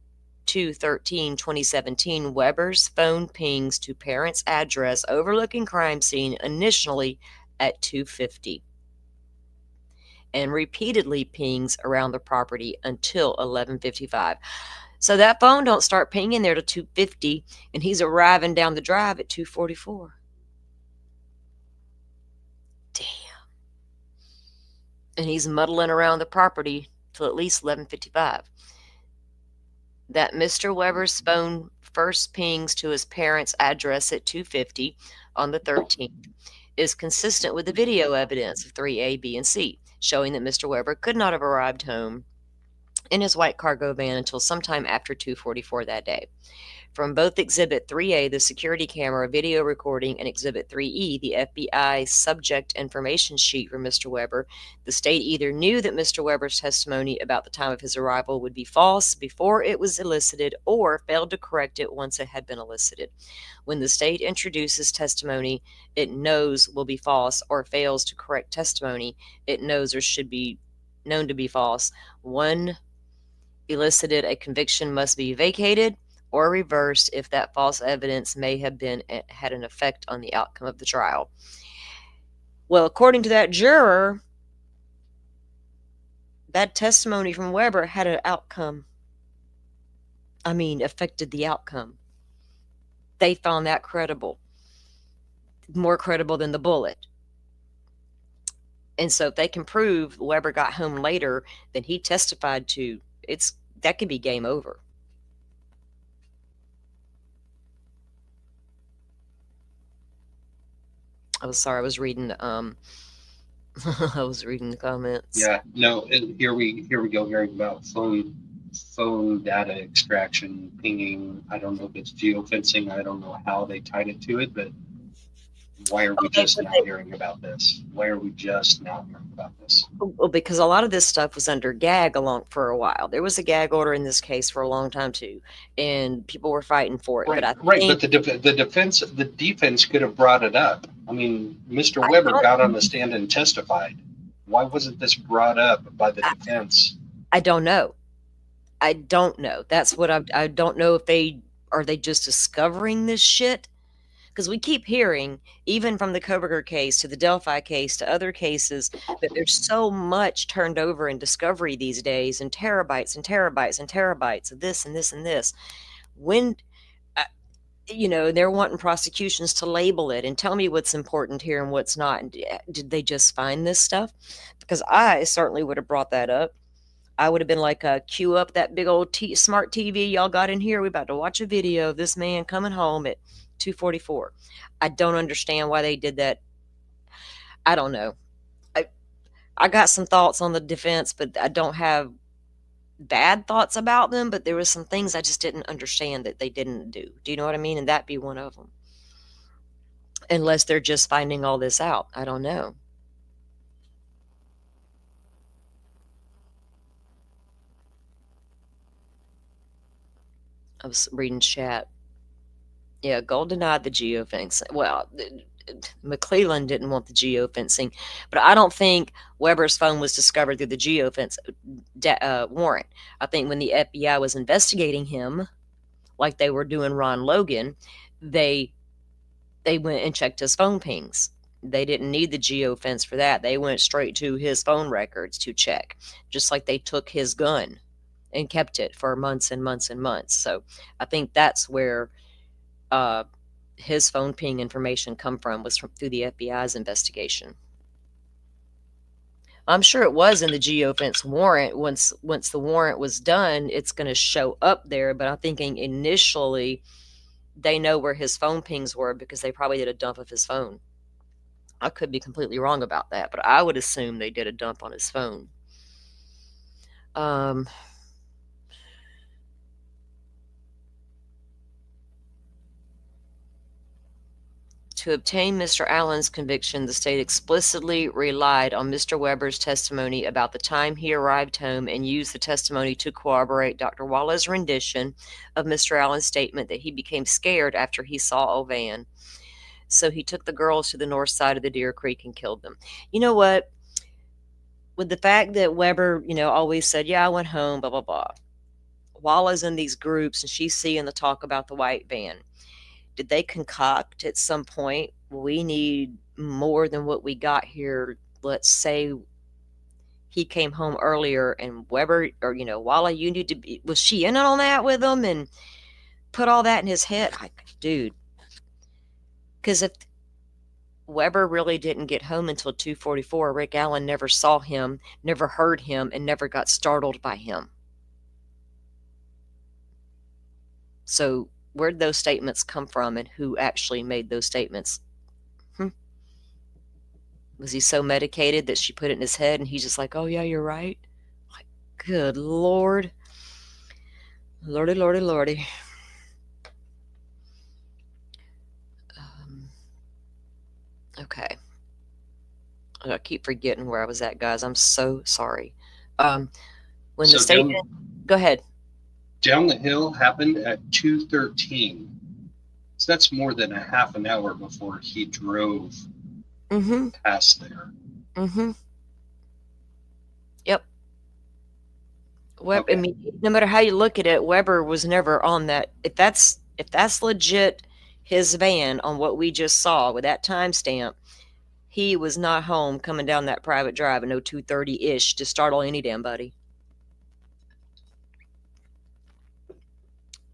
2/13/2017, Weber's phone pings to parent's address overlooking crime scene initially at 2:50 and repeatedly pings around the property until 11:55. So that phone don't start pinging there to 2:50 and he's arriving down the drive at 2:44. Damn. And he's muddling around the property till at least 11:55. That Mr. Weber's phone first pings to his parents' address at 2:50 on the 13th is consistent with the video evidence of 3A, B, and C, showing that Mr. Weber could not have arrived home in his white cargo van until sometime after 2:44 that day. From both Exhibit 3A, the security camera video recording, and Exhibit 3E, the FBI subject information sheet for Mr. Weber, the state either knew that Mr. Weber's testimony about the time of his arrival would be false before it was elicited, or failed to correct it once it had been elicited. When the state introduces testimony it knows will be false, or fails to correct testimony it knows or should be known to be false, one elicited, a conviction must be vacated or reversed if that false evidence may have had an effect on the outcome of the trial. Well, according to that juror, that testimony from Weber had an outcome. Affected the outcome. They found that credible, more credible than the bullet. And so if they can prove Weber got home later than he testified to, that could be game over. I was sorry, I was reading I was reading the comments. Yeah, no, and here we go hearing about phone data extraction, pinging. I don't know if it's geofencing. I don't know how they tied it to it, but why are we just now hearing about this? Why are we just now hearing about this? Well, because a lot of this stuff was under gag for a while. There was a gag order in this case for a long time too, and people were fighting for it. Right, but but the defense could have brought it up. Mr. Weber got on the stand and testified. Why wasn't this brought up by the defense? I don't know. That's what I don't know if they just discovering this shit. Because we keep hearing, even from the Koberger case to the Delphi case to other cases, that there's so much turned over in discovery these days, and terabytes and terabytes and terabytes of this and this and this. When, they're wanting prosecutions to label it and tell me what's important here and what's not. And did they just find this stuff? Because I certainly would have brought that up. I would have been like, cue up that big old smart TV y'all got in here. We're about to watch a video of this man coming home at 2:44. I don't understand why they did that. I don't know. I got some thoughts on the defense, but I don't have bad thoughts about them, but there was some things I just didn't understand that they didn't do. Do you know what I mean? And that'd be one of them. Unless they're just finding all this out. I don't know. I was reading chat. Yeah, Gold denied the geofencing. Well, McClellan didn't want the geofencing, but I don't think Weber's phone was discovered through the geofence warrant. I think when the FBI was investigating him, like they were doing Ron Logan, they went and checked his phone pings. They didn't need the geofence for that. They went straight to his phone records to check, just like they took his gun and kept it for months and months and months. So I think that's where his phone ping information come from, was through the FBI's investigation. I'm sure it was in the geofence warrant. Once the warrant was done, it's going to show up there. But I'm thinking initially they know where his phone pings were because they probably did a dump of his phone. I could be completely wrong about that, but I would assume they did a dump on his phone. To obtain Mr. Allen's conviction, the state explicitly relied on Mr. Weber's testimony about the time he arrived home and used the testimony to corroborate Dr. Walla's rendition of Mr. Allen's statement that he became scared after he saw a van. So he took the girls to the north side of the Deer Creek and killed them. You know what? With the fact that Weber, always said, yeah, I went home, blah, blah, blah. Walla's in these groups and she's seeing the talk about the white van. Did they concoct at some point, we need more than what we got here? Let's say he came home earlier and Weber, or, Walla, you need to be, was she in on that with him and put all that in his head? Dude. Because if Weber really didn't get home until 2:44, Rick Allen never saw him, never heard him, and never got startled by him. So where'd those statements come from and who actually made those statements? Was he so medicated that she put it in his head and he's just like, oh yeah, you're right? Like, good Lord. Lordy, lordy, lordy. Okay. I keep forgetting where I was at, guys. I'm so sorry. When the So state, go ahead. down the hill happened at 2:13. So that's more than a half an hour before he drove Mm-hmm. past there. Mm-hmm. Yep. I Okay. mean, no matter how you look at it, Weber was never on that. If that's legit, his van on what we just saw with that timestamp, he was not home coming down that private drive at 2:30-ish to startle any damn buddy.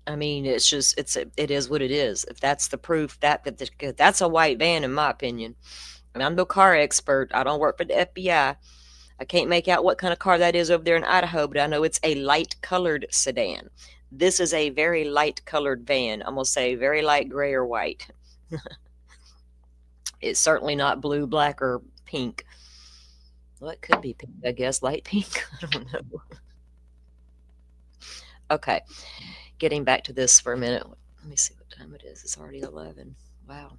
I mean, it's just it is what it is. If that's the proof that's a white van, in my opinion. And I'm no car expert. I don't work for the FBI. I can't make out what kind of car that is over there in Idaho, but I know it's a light colored sedan. This is a very light colored van. I'm gonna say very light gray or white. It's certainly not blue, black, or pink. Well, it could be pink, I guess. Light pink. I don't know. Okay, getting back to this for a minute. Let me see what time it is. It's already 11. Wow.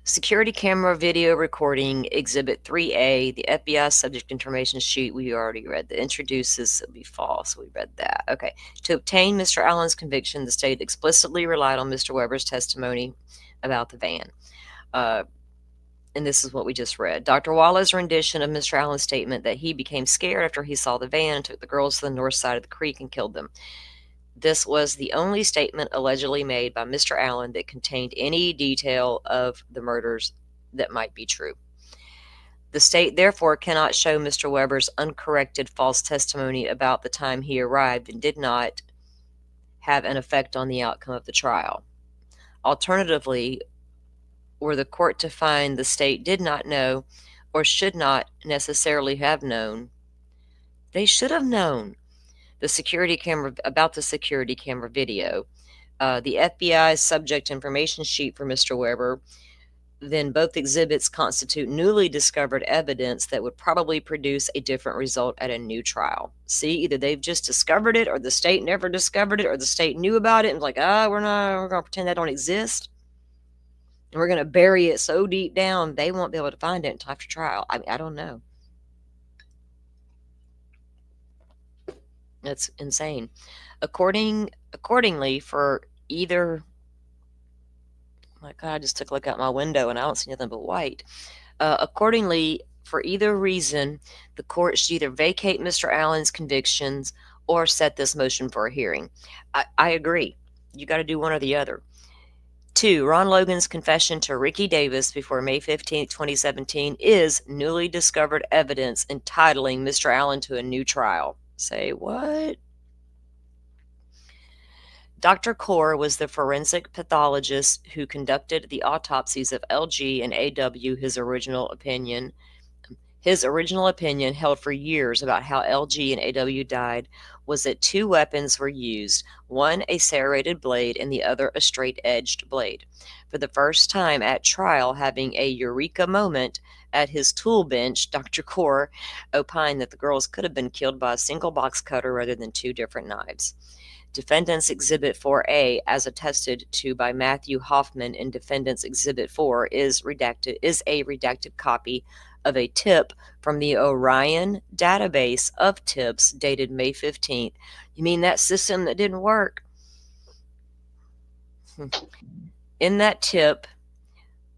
Security camera video recording, Exhibit 3A, the FBI subject information sheet we already read. The introduces will be false. We read that. Okay. To obtain Mr. Allen's conviction, the state explicitly relied on Mr. Weber's testimony about the van. And this is what we just read. Dr. Waller's rendition of Mr. Allen's statement that he became scared after he saw the van and took the girls to the north side of the creek and killed them. This was the only statement allegedly made by Mr. Allen that contained any detail of the murders that might be true. The state therefore cannot show Mr. Weber's uncorrected false testimony about the time he arrived and did not have an effect on the outcome of the trial. Alternatively, were the court to find the state did not know or should not necessarily have known, they should have known the security camera video, the FBI's subject information sheet for Mr. Weber, then both exhibits constitute newly discovered evidence that would probably produce a different result at a new trial. See, either they've just discovered it, or the state never discovered it, or the state knew about it and was like, we're going to pretend that don't exist. And we're going to bury it so deep down, they won't be able to find it in time for trial. I mean, I don't know. That's insane. Accordingly, for either, my God, I just took a look out my window and I don't see nothing but white. Accordingly, for either reason, the court should either vacate Mr. Allen's convictions or set this motion for a hearing. I agree. You got to do one or the other. 2. Ron Logan's confession to Ricky Davis before May 15, 2017 is newly discovered evidence entitling Mr. Allen to a new trial. Say what? Dr. Kaur was the forensic pathologist who conducted the autopsies of LG and AW. His original opinion held for years about how LG and AW died was that two weapons were used, one a serrated blade and the other a straight-edged blade. For the first time at trial, having a eureka moment at his tool bench, Dr. Kaur opined that the girls could have been killed by a single box cutter rather than two different knives. Defendant's Exhibit 4A, as attested to by Matthew Hoffman in Defendant's Exhibit 4, is a redacted copy of a tip from the Orion database of tips dated May 15th. You mean that system that didn't work? In that tip,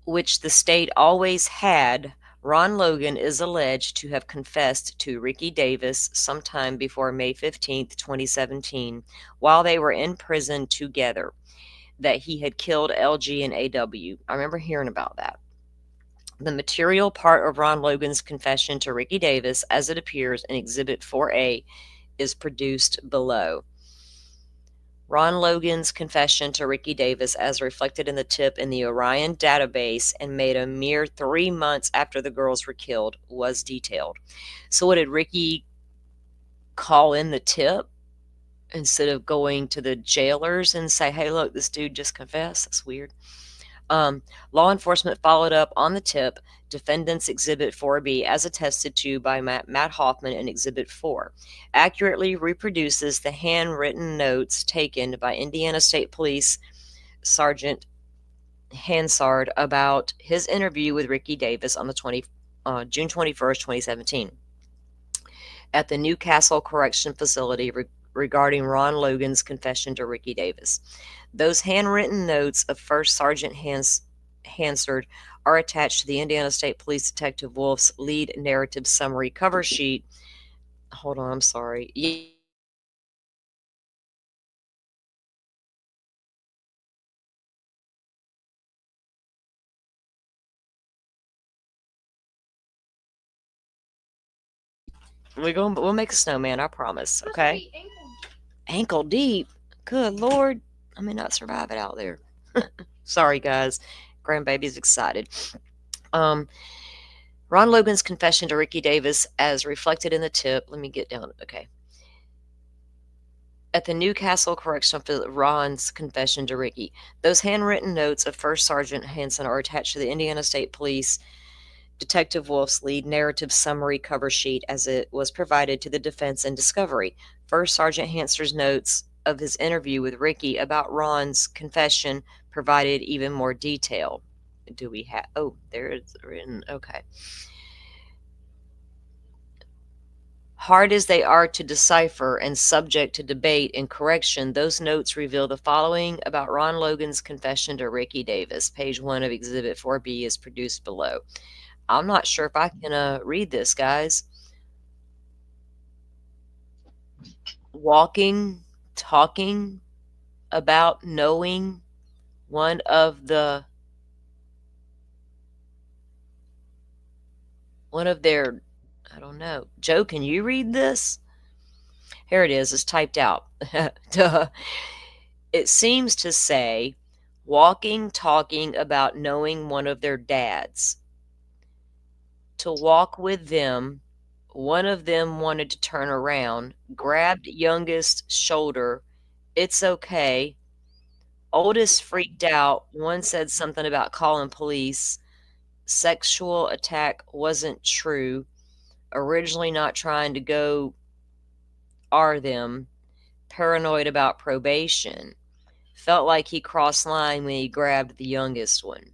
which the state always had, Ron Logan is alleged to have confessed to Ricky Davis sometime before May 15th, 2017, while they were in prison together, that he had killed LG and AW. I remember hearing about that. The material part of Ron Logan's confession to Ricky Davis, as it appears in Exhibit 4A, is produced below. Ron Logan's confession to Ricky Davis, as reflected in the tip in the Orion database and made a mere 3 months after the girls were killed, was detailed. So what did Ricky call in the tip instead of going to the jailers and say, hey, look, this dude just confessed? That's weird. Law enforcement followed up on the tip, Defendant's Exhibit 4B, as attested to by Matt Hoffman in Exhibit 4, accurately reproduces the handwritten notes taken by Indiana State Police Sergeant Hansard about his interview with Ricky Davis on the June 21st, 2017, at the Newcastle Correction Facility regarding Ron Logan's confession to Ricky Davis. Those handwritten notes of First Sergeant Hansard are attached to the Indiana State Police Detective Wolf's lead narrative summary cover sheet. Hold on, I'm sorry. We'll make a snowman, I promise. Okay. Ankle deep. Good Lord. I may not survive it out there. Sorry, guys. Grandbaby's excited. Ron Logan's confession to Ricky Davis, as reflected in the tip. Let me get down. Okay. At the Newcastle Correctional Facility, Ron's confession to Ricky. Those handwritten notes of First Sergeant Hanson are attached to the Indiana State Police Detective Wolf's lead narrative summary cover sheet as it was provided to the defense in discovery. First Sergeant Hansard's notes of his interview with Ricky about Ron's confession provided even more detail. Do we have? Oh, there it's written. Okay. Hard as they are to decipher and subject to debate and correction, those notes reveal the following about Ron Logan's confession to Ricky Davis. Page 1 of Exhibit 4B is produced below. I'm not sure if I can read this, guys. Walking, talking about knowing one of their, I don't know. Joe, can you read this? Here it is. It's typed out. Duh. It seems to say, walking, talking about knowing one of their dads. To walk with them, one of them wanted to turn around, grabbed youngest shoulder. It's okay. Oldest freaked out. One said something about calling police. Sexual attack wasn't true. Originally not trying to go are them. Paranoid about probation. Felt like he crossed line when he grabbed the youngest one.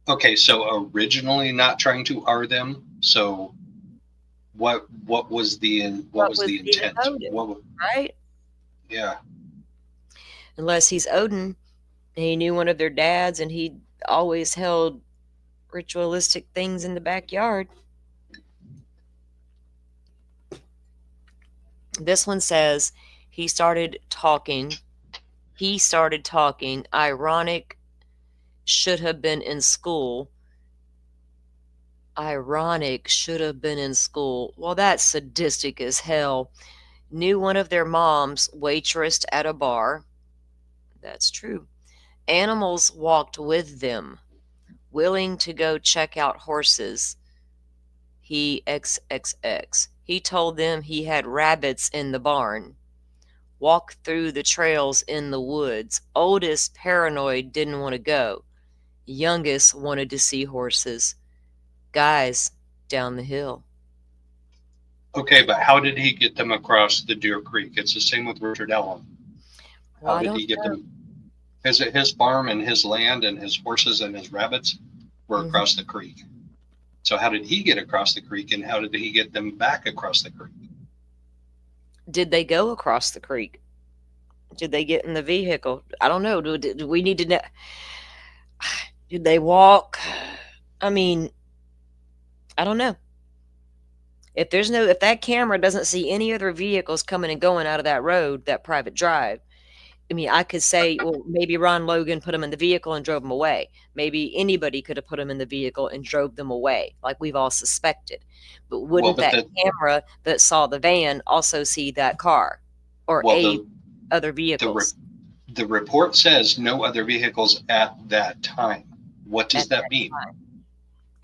Okay, so originally not trying to R them. So what was the intent? Right? Yeah. Unless he's Odin, and he knew one of their dads, and he always held ritualistic things in the backyard. This one says he started talking. Ironic, should have been in school. Well, that's sadistic as hell. Knew one of their moms waitressed at a bar. That's true. Animals walked with them. Willing to go check out horses. He XXX. He told them he had rabbits in the barn. Walk through the trails in the woods. Oldest paranoid didn't want to go. Youngest wanted to see horses. Guys down the hill. Okay, but how did he get them across the Deer Creek? It's the same with Richard Allen. Well, How did he get them? His farm and his land and his horses and his rabbits were across the creek. So how did he get across the creek, and how did he get them back across the creek? Did they go across the creek? Did they get in the vehicle? I don't know. Do we need to know? Did they walk? I mean, I don't know. If that camera doesn't see any other vehicles coming and going out of that road, that private drive, I mean, I could say, well, maybe Ron Logan put them in the vehicle and drove them away. Maybe anybody could have put them in the vehicle and drove them away, like we've all suspected. But wouldn't that camera that saw the van also see that car or other vehicles? The report says no other vehicles at that time. What does that mean?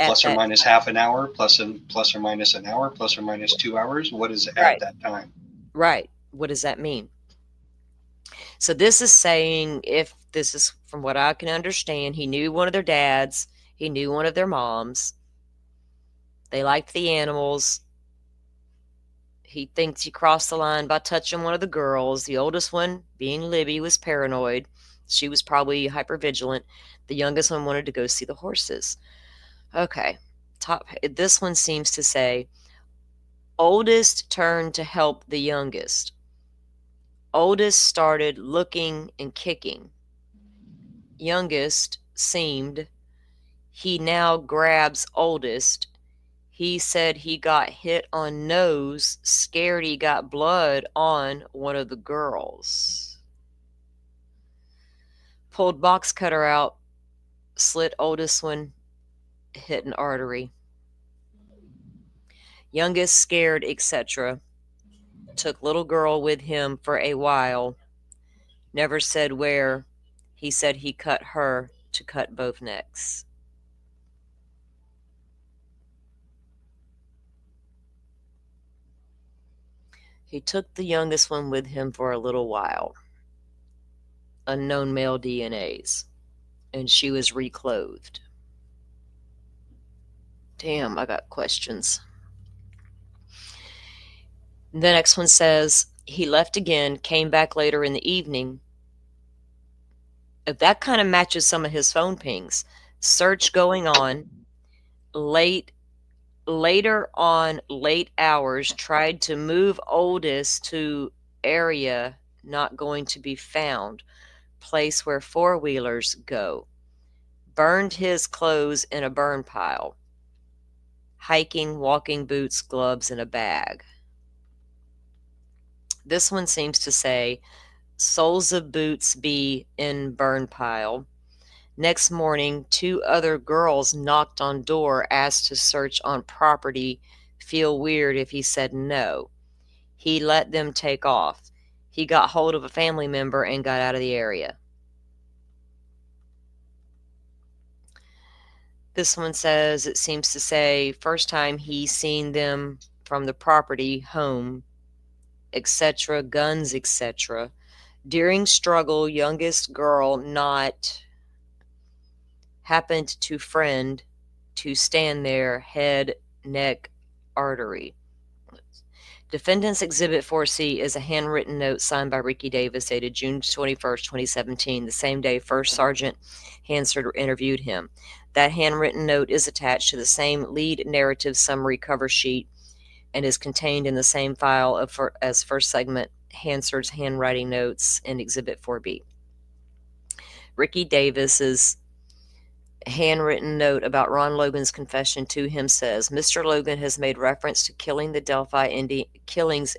Plus or minus half an hour, plus or minus an hour, plus or minus 2 hours? What is at that time? Right. What does that mean? So this is saying, if this is from what I can understand, he knew one of their dads, he knew one of their moms. They liked the animals. He thinks he crossed the line by touching one of the girls. The oldest one, being Libby, was paranoid. She was probably hypervigilant. The youngest one wanted to go see the horses. Okay. This one seems to say, oldest turned to help the youngest. Oldest started looking and kicking. Youngest seemed. He now grabs oldest. He said he got hit on nose, scared he got blood on one of the girls. Pulled box cutter out, slit oldest one, hit an artery. Youngest scared, etc. Took little girl with him for a while. Never said where. He said he cut her to cut both necks. He took the youngest one with him for a little while. Unknown male DNAs. And she was reclothed. Damn, I got questions. The next one says, he left again, came back later in the evening. If that kind of matches some of his phone pings. Search going on. Later on, late hours, tried to move oldest to area not going to be found. Place where four-wheelers go. Burned his clothes in a burn pile. Hiking, walking boots, gloves, in a bag. This one seems to say, soles of boots be in burn pile. Next morning, 2 other girls knocked on door, asked to search on property. Feel weird if he said no. He let them take off. He got hold of a family member and got out of the area. This one says, it seems to say, first time he seen them from the property, home, etc., guns, etc. During struggle, youngest girl not happened to friend to stand there, head, neck, artery. Defendant's Exhibit 4C is a handwritten note signed by Ricky Davis dated June 21st, 2017, the same day First Sergeant Hansard interviewed him. That handwritten note is attached to the same lead narrative summary cover sheet and is contained in the same file as First Segment Hansard's handwriting notes in Exhibit 4B. Ricky Davis's handwritten note about Ron Logan's confession to him says, Mr. Logan has made reference to killings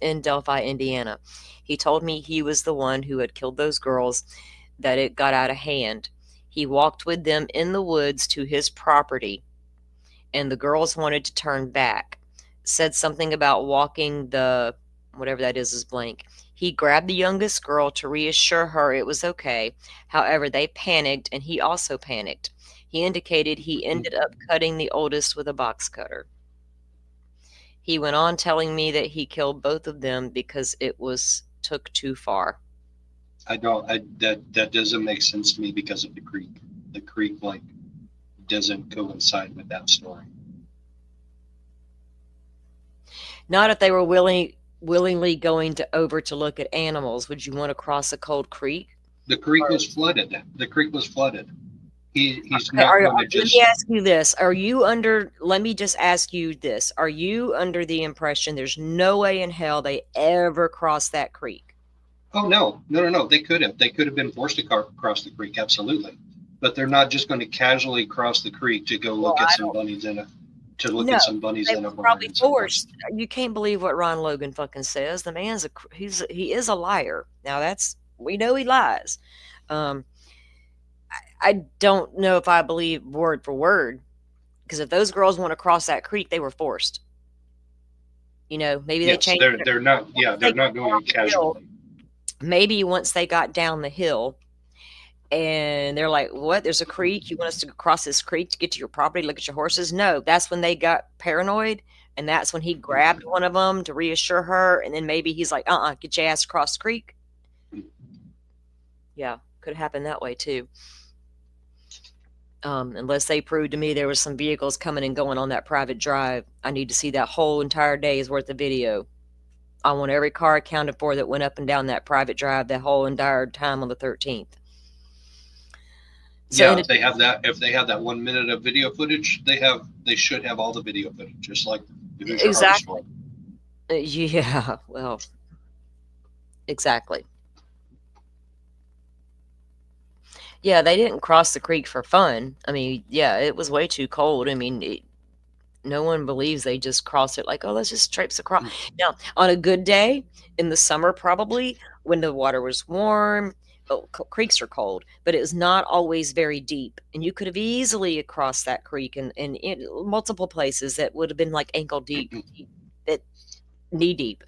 in Delphi, Indiana. He told me he was the one who had killed those girls, that it got out of hand. He walked with them in the woods to his property, and the girls wanted to turn back. Said something about walking the, whatever that is blank. He grabbed the youngest girl to reassure her it was okay. However, they panicked, and he also panicked. He indicated he ended up cutting the oldest with a box cutter. He went on telling me that he killed both of them because it took too far. That doesn't make sense to me because of the creek. The creek doesn't coincide with that story. Not if they were willingly going over to look at animals. Would you want to cross a cold creek? The creek was flooded. He's not going to just. Let me ask you this. Let me just ask you this. Are you under the impression there's no way in hell they ever crossed that creek? Oh, no. They could have. They could have been forced to cross the creek, absolutely. But they're not just going to casually cross the creek to go look at some bunnies in a barn. Probably forced. You can't believe what Ron Logan fucking says. The man's he is a liar. Now we know he lies. I don't know if I believe word for word, because if those girls want to cross that creek, they were forced. Maybe they changed. They're not. Yeah, they're not going casually. Maybe once they got down the hill, and they're like, "What? There's a creek. You want us to cross this creek to get to your property, look at your horses?" No, that's when they got paranoid, and that's when he grabbed one of them to reassure her, and then maybe he's like, get your ass across the creek. Yeah, could happen that way too. Unless they proved to me there was some vehicles coming and going on that private drive. I need to see that whole entire day's worth of video. I want every car accounted for that went up and down that private drive that whole entire time on the 13th. So Yeah, in if they have that 1 minute of video footage, they should have all the video footage, just like the Hoosier Harvest exactly. one. Yeah, well, exactly. Yeah, they didn't cross the creek for fun. I mean, yeah, it was way too cold. I mean, no one believes they just crossed it like, oh, let's just traipse across. Now, on a good day in the summer, probably when the water was warm, creeks are cold, but it was not always very deep. And you could have easily crossed that creek in multiple places that would have been like ankle deep, that knee deep.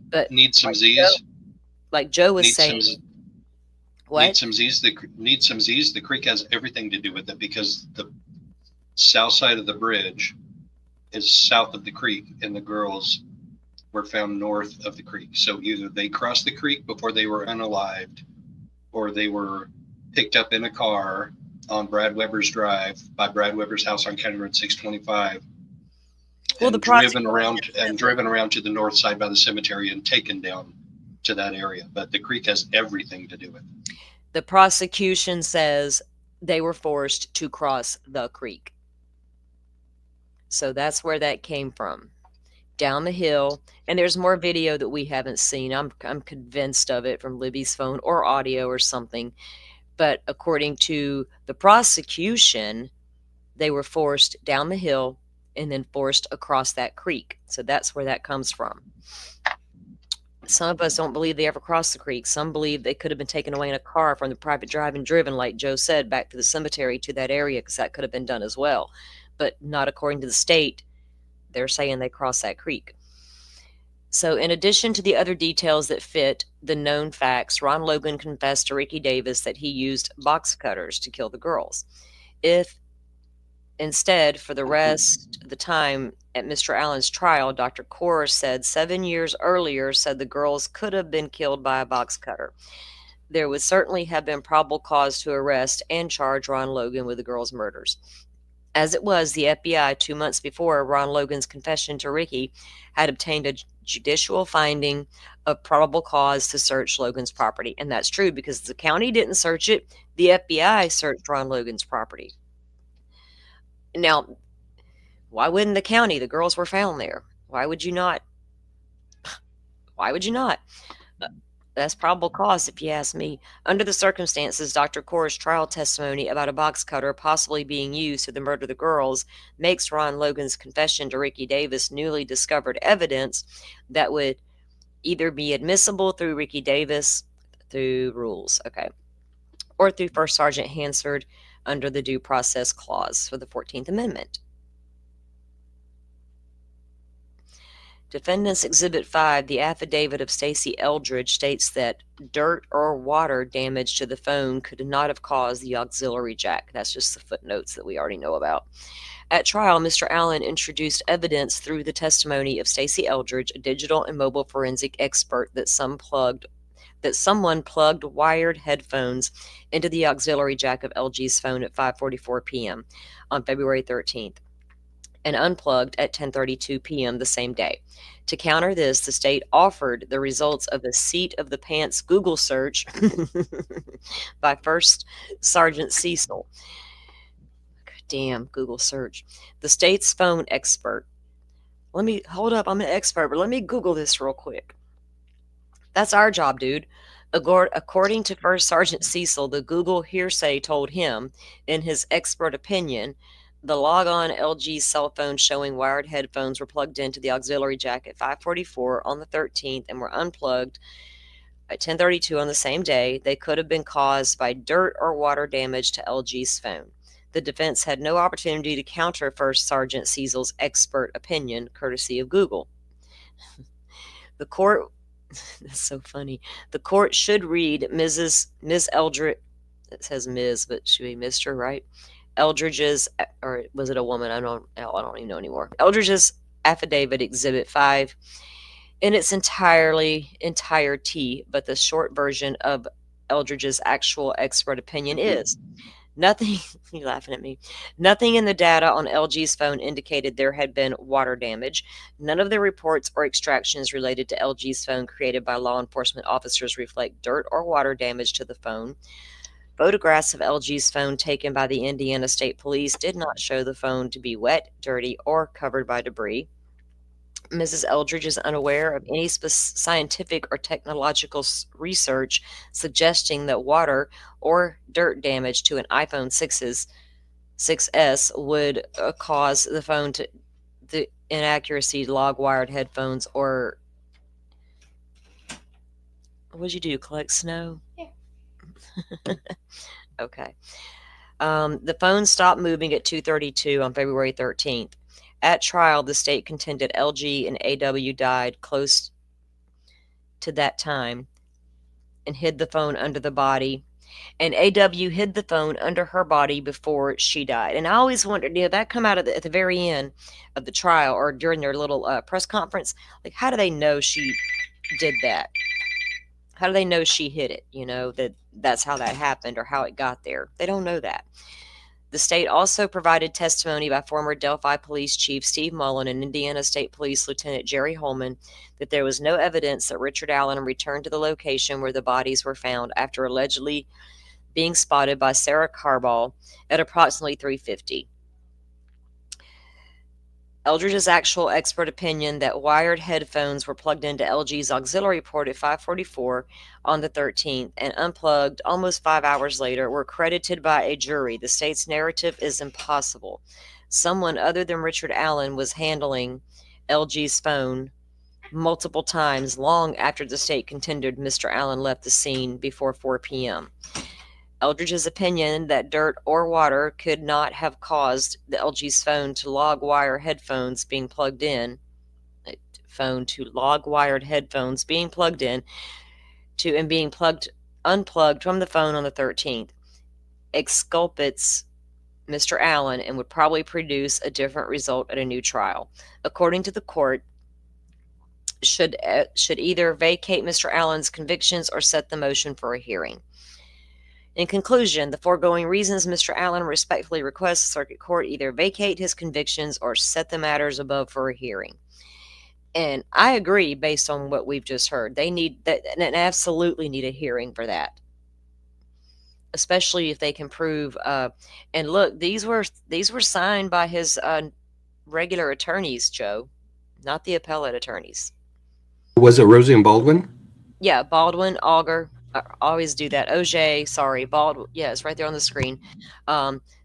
But Need some like Z's. Joe was Need some. saying, Need what? some Z's. Need some Z's. The creek has everything to do with it because the south side of the bridge is south of the creek, and the girls were found north of the creek. So either they crossed the creek before they were unalived, or they were picked up in a car on Brad Weber's Drive by Brad Weber's house on County Road 625, Well, the and driven prosecution around to the north side by the cemetery and taken down to that area. But the creek has everything to do with it. the prosecution says they were forced to cross the creek. So that's where that came from. Down the hill, and there's more video that we haven't seen. I'm convinced of it from Libby's phone or audio or something. But according to the prosecution, they were forced down the hill and then forced across that creek. So that's where that comes from. Some of us don't believe they ever crossed the creek. Some believe they could have been taken away in a car from the private drive and driven, like Joe said, back to the cemetery to that area, because that could have been done as well. But not according to the state. They're saying they crossed that creek. So in addition to the other details that fit the known facts, Ron Logan confessed to Ricky Davis that he used box cutters to kill the girls. If instead, for the rest of the time at Mr. Allen's trial, Dr. Kaur said 7 years earlier said the girls could have been killed by a box cutter. There would certainly have been probable cause to arrest and charge Ron Logan with the girls' murders. As it was, the FBI, 2 months before Ron Logan's confession to Ricky, had obtained a judicial finding of probable cause to search Logan's property. And that's true because the county didn't search it. The FBI searched Ron Logan's property. Now, why wouldn't the county? The girls were found there. Why would you not? Why would you not? That's probable cause, if you ask me. Under the circumstances, Dr. Kaur's trial testimony about a box cutter possibly being used to murder the girls makes Ron Logan's confession to Ricky Davis newly discovered evidence that would either be admissible through Ricky Davis, through rules, okay, or through First Sergeant Hansard under the Due Process Clause for the 14th Amendment. Defendant's Exhibit 5, the affidavit of Stacey Eldridge, states that dirt or water damage to the phone could not have caused the auxiliary jack. That's just the footnotes that we already know about. At trial, Mr. Allen introduced evidence through the testimony of Stacey Eldridge, a digital and mobile forensic expert, that someone plugged wired headphones into the auxiliary jack of LG's phone at 5:44 p.m. on February 13th. And unplugged at 10:32 p.m. the same day. To counter this, the state offered the results of a seat of the pants Google search by First Sergeant Cecil. God damn, Google search. The state's phone expert. Hold up, I'm an expert, but let me Google this real quick. That's our job, dude. According to First Sergeant Cecil, the Google hearsay told him, in his expert opinion, the log-on LG cell phone showing wired headphones were plugged into the auxiliary jack at 5:44 on the 13th and were unplugged at 10:32 on the same day. They could have been caused by dirt or water damage to LG's phone. The defense had no opportunity to counter First Sergeant Cecil's expert opinion, courtesy of Google. The court, that's so funny. The court should read Ms. Eldridge, it says Ms., but should be Mr., right? Eldridge's, or was it a woman? I don't even know anymore. Eldridge's affidavit, Exhibit 5, in its entirety, but the short version of Eldridge's actual expert opinion is nothing. You laughing at me? Nothing in the data on LG's phone indicated there had been water damage. None of the reports or extractions related to LG's phone created by law enforcement officers reflect dirt or water damage to the phone. Photographs of LG's phone taken by the Indiana State Police did not show the phone to be wet, dirty, or covered by debris. Mrs. Eldridge is unaware of any scientific or technological research suggesting that water or dirt damage to an iPhone 6S would cause the phone to the inaccuracy log wired headphones or what'd you do? Collect snow? Yeah. Okay. The phone stopped moving at 2:32 on February 13th. At trial, the state contended LG and AW died close to that time and hid the phone under the body. And AW hid the phone under her body before she died. And I always wondered, that come out at the very end of the trial or during their little press conference? Like, how do they know she did that? How do they know she hid it? That's how that happened or how it got there. They don't know that. The state also provided testimony by former Delphi Police Chief Steve Mullen and Indiana State Police Lieutenant Jerry Holman that there was no evidence that Richard Allen returned to the location where the bodies were found after allegedly being spotted by Sarah Carball at approximately 3:50. Eldridge's actual expert opinion that wired headphones were plugged into LG's auxiliary port at 5:44 on the 13th and unplugged almost 5 hours later were credited by a jury. The state's narrative is impossible. Someone other than Richard Allen was handling LG's phone multiple times long after the state contended Mr. Allen left the scene before 4 p.m. Eldridge's opinion that dirt or water could not have caused the LG's phone to log wire headphones being plugged in, log-wired headphones being plugged in to and being unplugged from the phone on the 13th exculpates Mr. Allen and would probably produce a different result at a new trial. According to the court, should either vacate Mr. Allen's convictions or set the motion for a hearing. In conclusion, the foregoing reasons Mr. Allen respectfully requests the circuit court either vacate his convictions or set the matters above for a hearing. And I agree based on what we've just heard. They need that and absolutely need a hearing for that. Especially if they can prove and look, these were signed by his regular attorneys, Joe, not the appellate attorneys. Was it Rosie and Baldwin? Yeah, Baldwin, Auger. I always do that. OJ, sorry, Baldwin. Yeah, it's right there on the screen.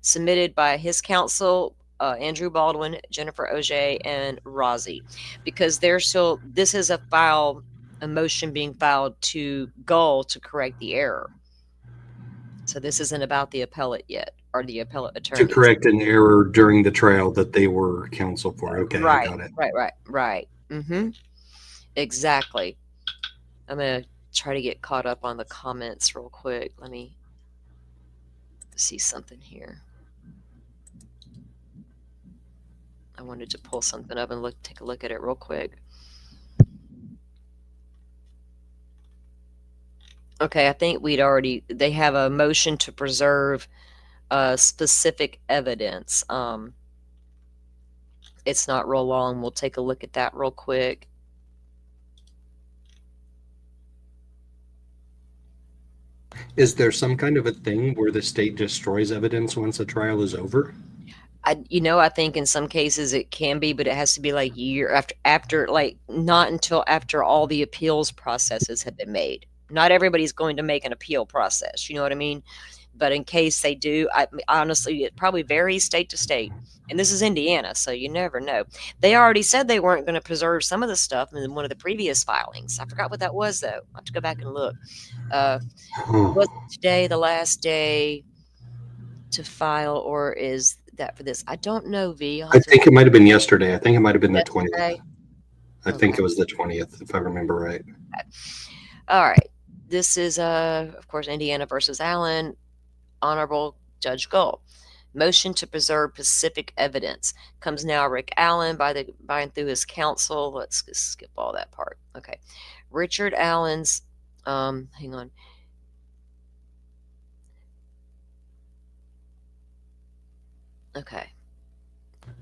Submitted by his counsel, Andrew Baldwin, Jennifer OJ, and Rosie, because this is a motion being filed to Gull to correct the error. So this isn't about the appellate yet, or the appellate attorney. To correct an error during the trial that they were counsel for. Okay, right, I got it. Right. Mm-hmm. Exactly. I'm going to try to get caught up on the comments real quick. Let me see something here. I wanted to pull something up and take a look at it real quick. Okay, I think they have a motion to preserve specific evidence. It's not real long. We'll take a look at that real quick. Is there some kind of a thing where the state destroys evidence once a trial is over? I think in some cases it can be, but it has to be like year after, like not until after all the appeals processes have been made. Not everybody's going to make an appeal process. You know what I mean? But in case they do, honestly, it probably varies state to state. And this is Indiana, so you never know. They already said they weren't going to preserve some of the stuff in one of the previous filings. I forgot what that was, though. I'll have to go back and look. Was today the last day to file, or is that for this? I don't know, V. I think it might have been yesterday. I think it might have been yesterday. The 20th. I think it was the 20th, if I remember right. Okay. All right. This is, of course, Indiana versus Allen. Honorable Judge Gull. Motion to preserve specific evidence comes now. Rick Allen by and through his counsel. Let's just skip all that part. Okay. Richard Allen's, hang on. Okay.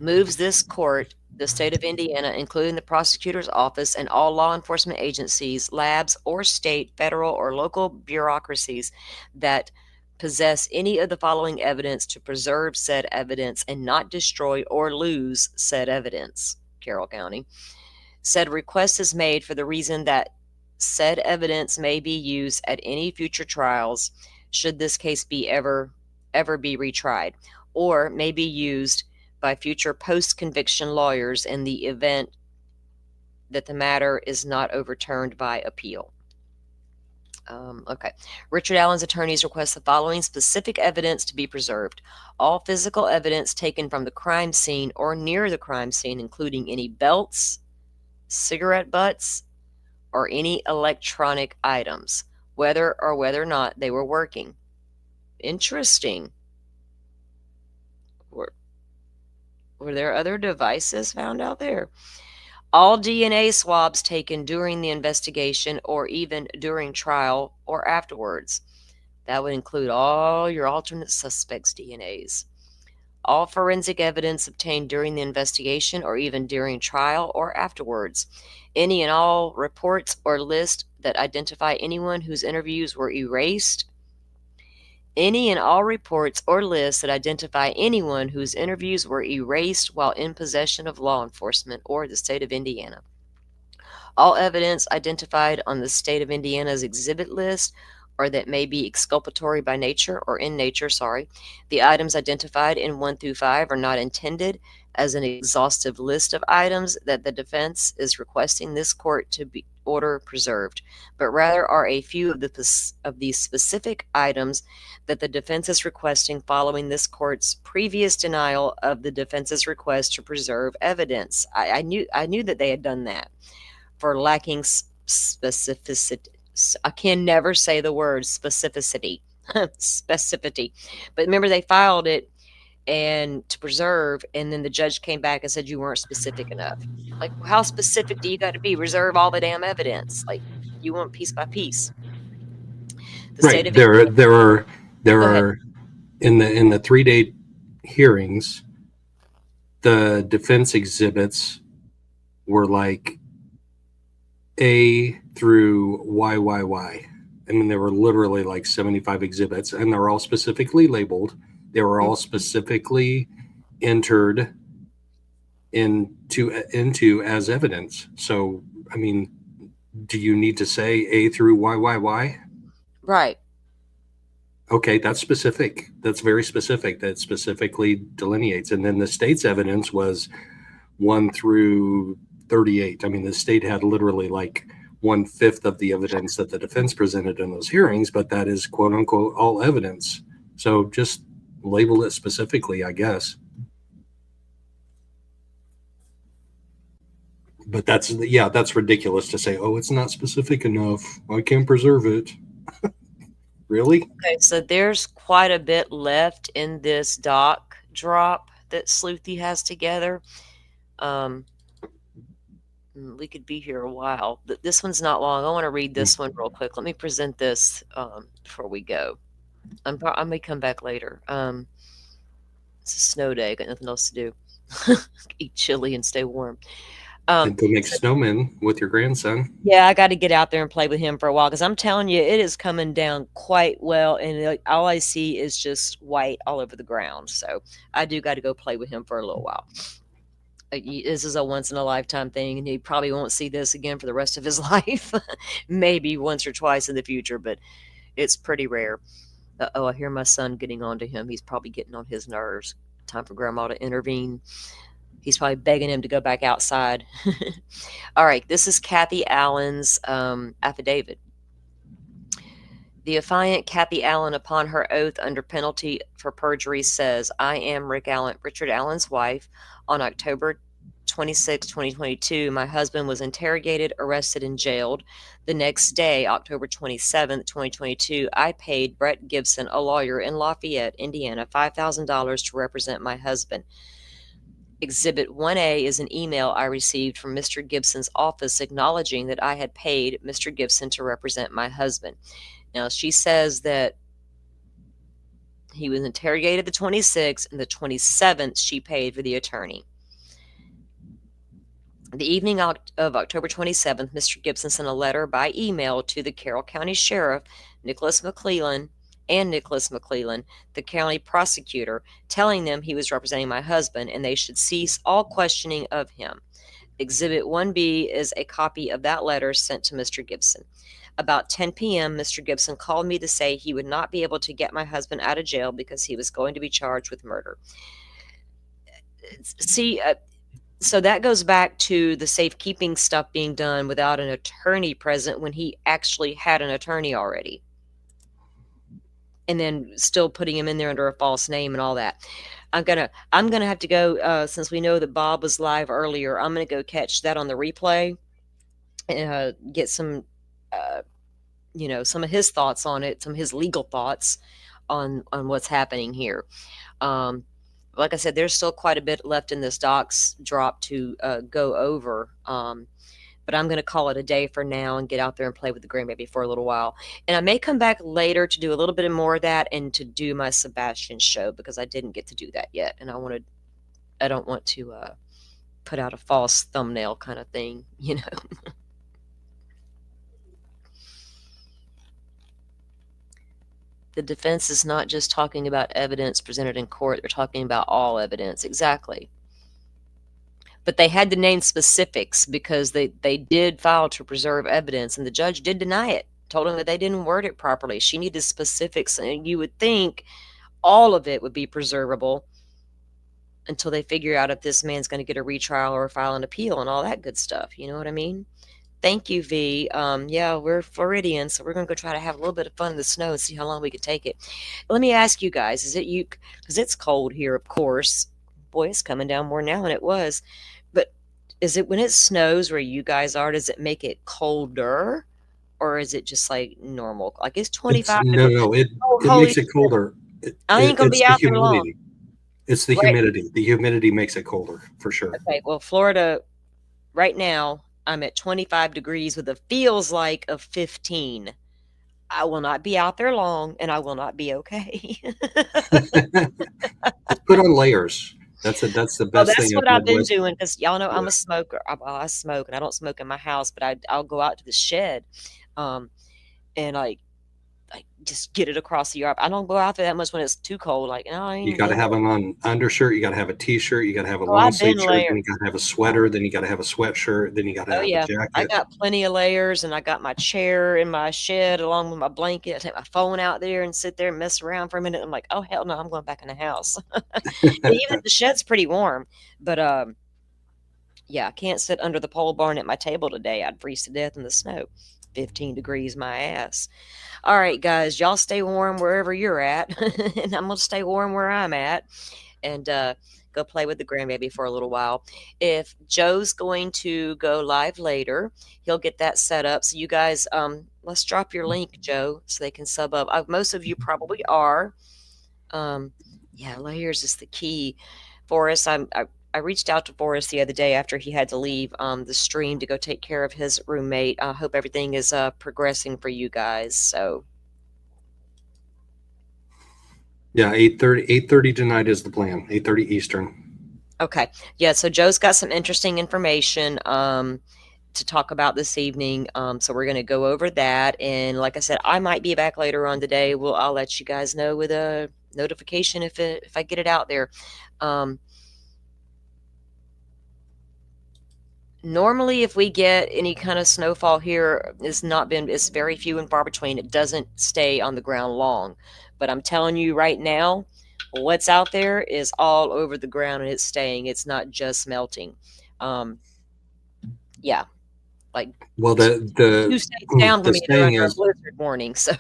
Moves this court, the state of Indiana, including the prosecutor's office and all law enforcement agencies, labs, or state, federal, or local bureaucracies that possess any of the following evidence to preserve said evidence and not destroy or lose said evidence, Carroll County. Said request is made for the reason that said evidence may be used at any future trials should this case be ever be retried, or may be used by future post-conviction lawyers in the event that the matter is not overturned by appeal. Okay. Richard Allen's attorneys request the following specific evidence to be preserved. All physical evidence taken from the crime scene or near the crime scene, including any belts, cigarette butts, or any electronic items, whether or not they were working. Interesting. Were there other devices found out there? All DNA swabs taken during the investigation or even during trial or afterwards. That would include all your alternate suspects' DNAs. All forensic evidence obtained during the investigation or even during trial or afterwards. Any and all reports or lists that identify anyone whose interviews were erased. Any and all reports or lists that identify anyone whose interviews were erased while in possession of law enforcement or the state of Indiana. All evidence identified on the state of Indiana's exhibit list or that may be exculpatory by nature or in nature, The items identified in 1 through 5 are not intended as an exhaustive list of items that the defense is requesting this court to be order preserved, but rather are a few of the specific items that the defense is requesting following this court's previous denial of the defense's request to preserve evidence. I knew that they had done that for lacking specificity. I can never say the word specificity. Specificity. But remember, they filed it and to preserve, and then the judge came back and said you weren't specific enough. Like, how specific do you got to be? Reserve all the damn evidence. Like, you want piece by piece. Right. There are in the 3-day hearings, the defense exhibits were like A through YYY. I mean, there were literally like 75 exhibits, and they're all specifically labeled. They were all specifically entered into as evidence. So, I mean, do you need to say A through YYY? Right. Okay, that's specific. That's very specific. That specifically delineates. And then the state's evidence was 1 through 38. I mean, the state had literally like 1/5 of the evidence that the defense presented in those hearings, but that is quote unquote all evidence. So just label it specifically, I guess. But that's ridiculous to say, oh, it's not specific enough, I can't preserve it. Really? Okay, so there's quite a bit left in this doc drop that Sleuthy has together. We could be here a while. This one's not long. I want to read this one real quick. Let me present this before we go. I may come back later. It's a snow day. Got nothing else to do. Eat chili and stay warm. And go make snowmen with your grandson. Yeah, I got to get out there and play with him for a while because I'm telling you, it is coming down quite well, and all I see is just white all over the ground. So I do got to go play with him for a little while. This is a once in a lifetime thing, and he probably won't see this again for the rest of his life. Maybe once or twice in the future, but it's pretty rare. I hear my son getting on to him. He's probably getting on his nerves. Time for grandma to intervene. He's probably begging him to go back outside. All right, this is Kathy Allen's affidavit. The affiant Kathy Allen, upon her oath under penalty for perjury, says, I am Richard Allen's wife. On October 26, 2022, my husband was interrogated, arrested, and jailed. The next day, October 27, 2022, I paid Brett Gibson, a lawyer in Lafayette, Indiana, $5,000 to represent my husband. Exhibit 1A is an email I received from Mr. Gibson's office acknowledging that I had paid Mr. Gibson to represent my husband. Now, she says that he was interrogated the 26th, and the 27th she paid for the attorney. The evening of October 27th, Mr. Gibson sent a letter by email to the Carroll County Sheriff, Nicholas McClellan, and Nicholas McClellan, the county prosecutor, telling them he was representing my husband and they should cease all questioning of him. Exhibit 1B is a copy of that letter sent to Mr. Gibson. About 10 p.m., Mr. Gibson called me to say he would not be able to get my husband out of jail because he was going to be charged with murder. See, so that goes back to the safekeeping stuff being done without an attorney present when he actually had an attorney already. And then still putting him in there under a false name and all that. I'm gonna have to go, since we know that Bob was live earlier, I'm gonna go catch that on the replay and get some some of his thoughts on it, some of his legal thoughts on what's happening here. Like I said, there's still quite a bit left in this docs drop to go over. But I'm going to call it a day for now and get out there and play with the grandbaby for a little while. And I may come back later to do a little bit more of that and to do my Sebastian show because I didn't get to do that yet. And I don't want to put out a false thumbnail kind of thing, The defense is not just talking about evidence presented in court. They're talking about all evidence. Exactly. But they had to name specifics because they did file to preserve evidence, and the judge did deny it, told him that they didn't word it properly. She needed specifics, and you would think all of it would be preservable until they figure out if this man's going to get a retrial or file an appeal and all that good stuff. You know what I mean? Thank you, V. Yeah, we're Floridians, so we're going to go try to have a little bit of fun in the snow and see how long we can take it. Let me ask you guys, is it you? Because it's cold here, of course. Boy, it's coming down more now than it was. But is it when it snows where you guys are, does it make it colder? Or is it just like normal? Like it's 25 degrees. No, it Holy makes it colder. I ain't going to It's be the out there long. humidity. It's the Right. humidity. The humidity makes it colder for sure. Okay, well, Florida, right now, I'm at 25 degrees with a feels like of 15. I will not be out there long, and I will not be okay. Just put on layers. That's the best thing. That's what I've been Midwest- doing because y'all know I'm Yeah. a smoker. I smoke, and I don't smoke in my house, but I'll go out to the shed, and I just get it across the yard. I don't go out there that much when it's too cold. Like, no, I ain't You got to doing have it. them on undershirt. You got to have a t-shirt. You got to have a Oh, long I've been sleeve shirt. Then layered. you got to have a sweater. Then you got to have a sweatshirt. Then you got to Oh have yeah, a jacket. I got plenty of layers, and I got my chair in my shed along with my blanket. I take my phone out there and sit there and mess around for a minute. I'm like, oh hell no, I'm going back in the house. And even if the shed's pretty warm, but yeah, I can't sit under the pole barn at my table today. I'd freeze to death in the snow. 15 degrees, my ass. All right, guys, y'all stay warm wherever you're at, and I'm gonna stay warm where I'm at, and go play with the grandbaby for a little while. If Joe's going to go live later, he'll get that set up. So you guys, let's drop your link, Joe, so they can sub up. Most of you probably are. Yeah, layers is the key. Forrest, I reached out to Forrest the other day after he had to leave the stream to go take care of his roommate. I hope everything is progressing for you guys. So Yeah, 8:30 tonight is the plan. 8:30 Eastern. okay, yeah. So Joe's got some interesting information to talk about this evening. So we're going to go over that, and like I said, I might be back later on today. I'll let you guys know with a notification if I get it out there. Normally, if we get any kind of snowfall here, it's very few and far between. It doesn't stay on the ground long. But I'm telling you right now, what's out there is all over the ground and it's staying. It's not just melting. Yeah. Like, Well, two states down from the me, they're saying under a is blizzard warning. So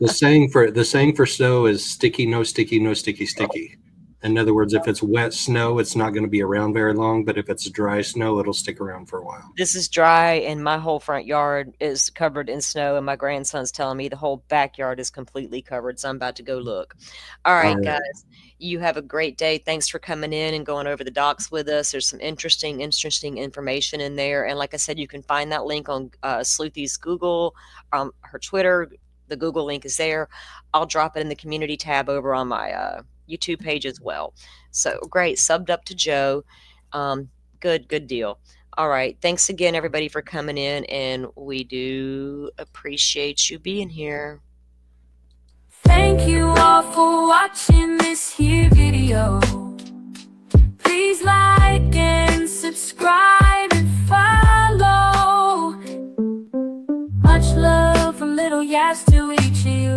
the saying for snow is sticky, no sticky, no sticky, sticky. In other words, if it's wet snow, it's not going to be around very long. But if it's dry snow, it'll stick around for a while. this is dry, and my whole front yard is covered in snow, and my grandson's telling me the whole backyard is completely covered. So I'm about to go look. All right, guys, you have a great day. Thanks for coming in and going over the docs with us. There's some interesting information in there. And like I said, you can find that link on Sleuthy's Google, her Twitter. The Google link is there. I'll drop it in the community tab over on my YouTube page as well. So great. Subbed up to Joe. Good deal. All right. Thanks again, everybody, for coming in. And we do appreciate you being here. Thank you all for watching this here video. Please like and subscribe and follow. Much love from Little Yas to each of you.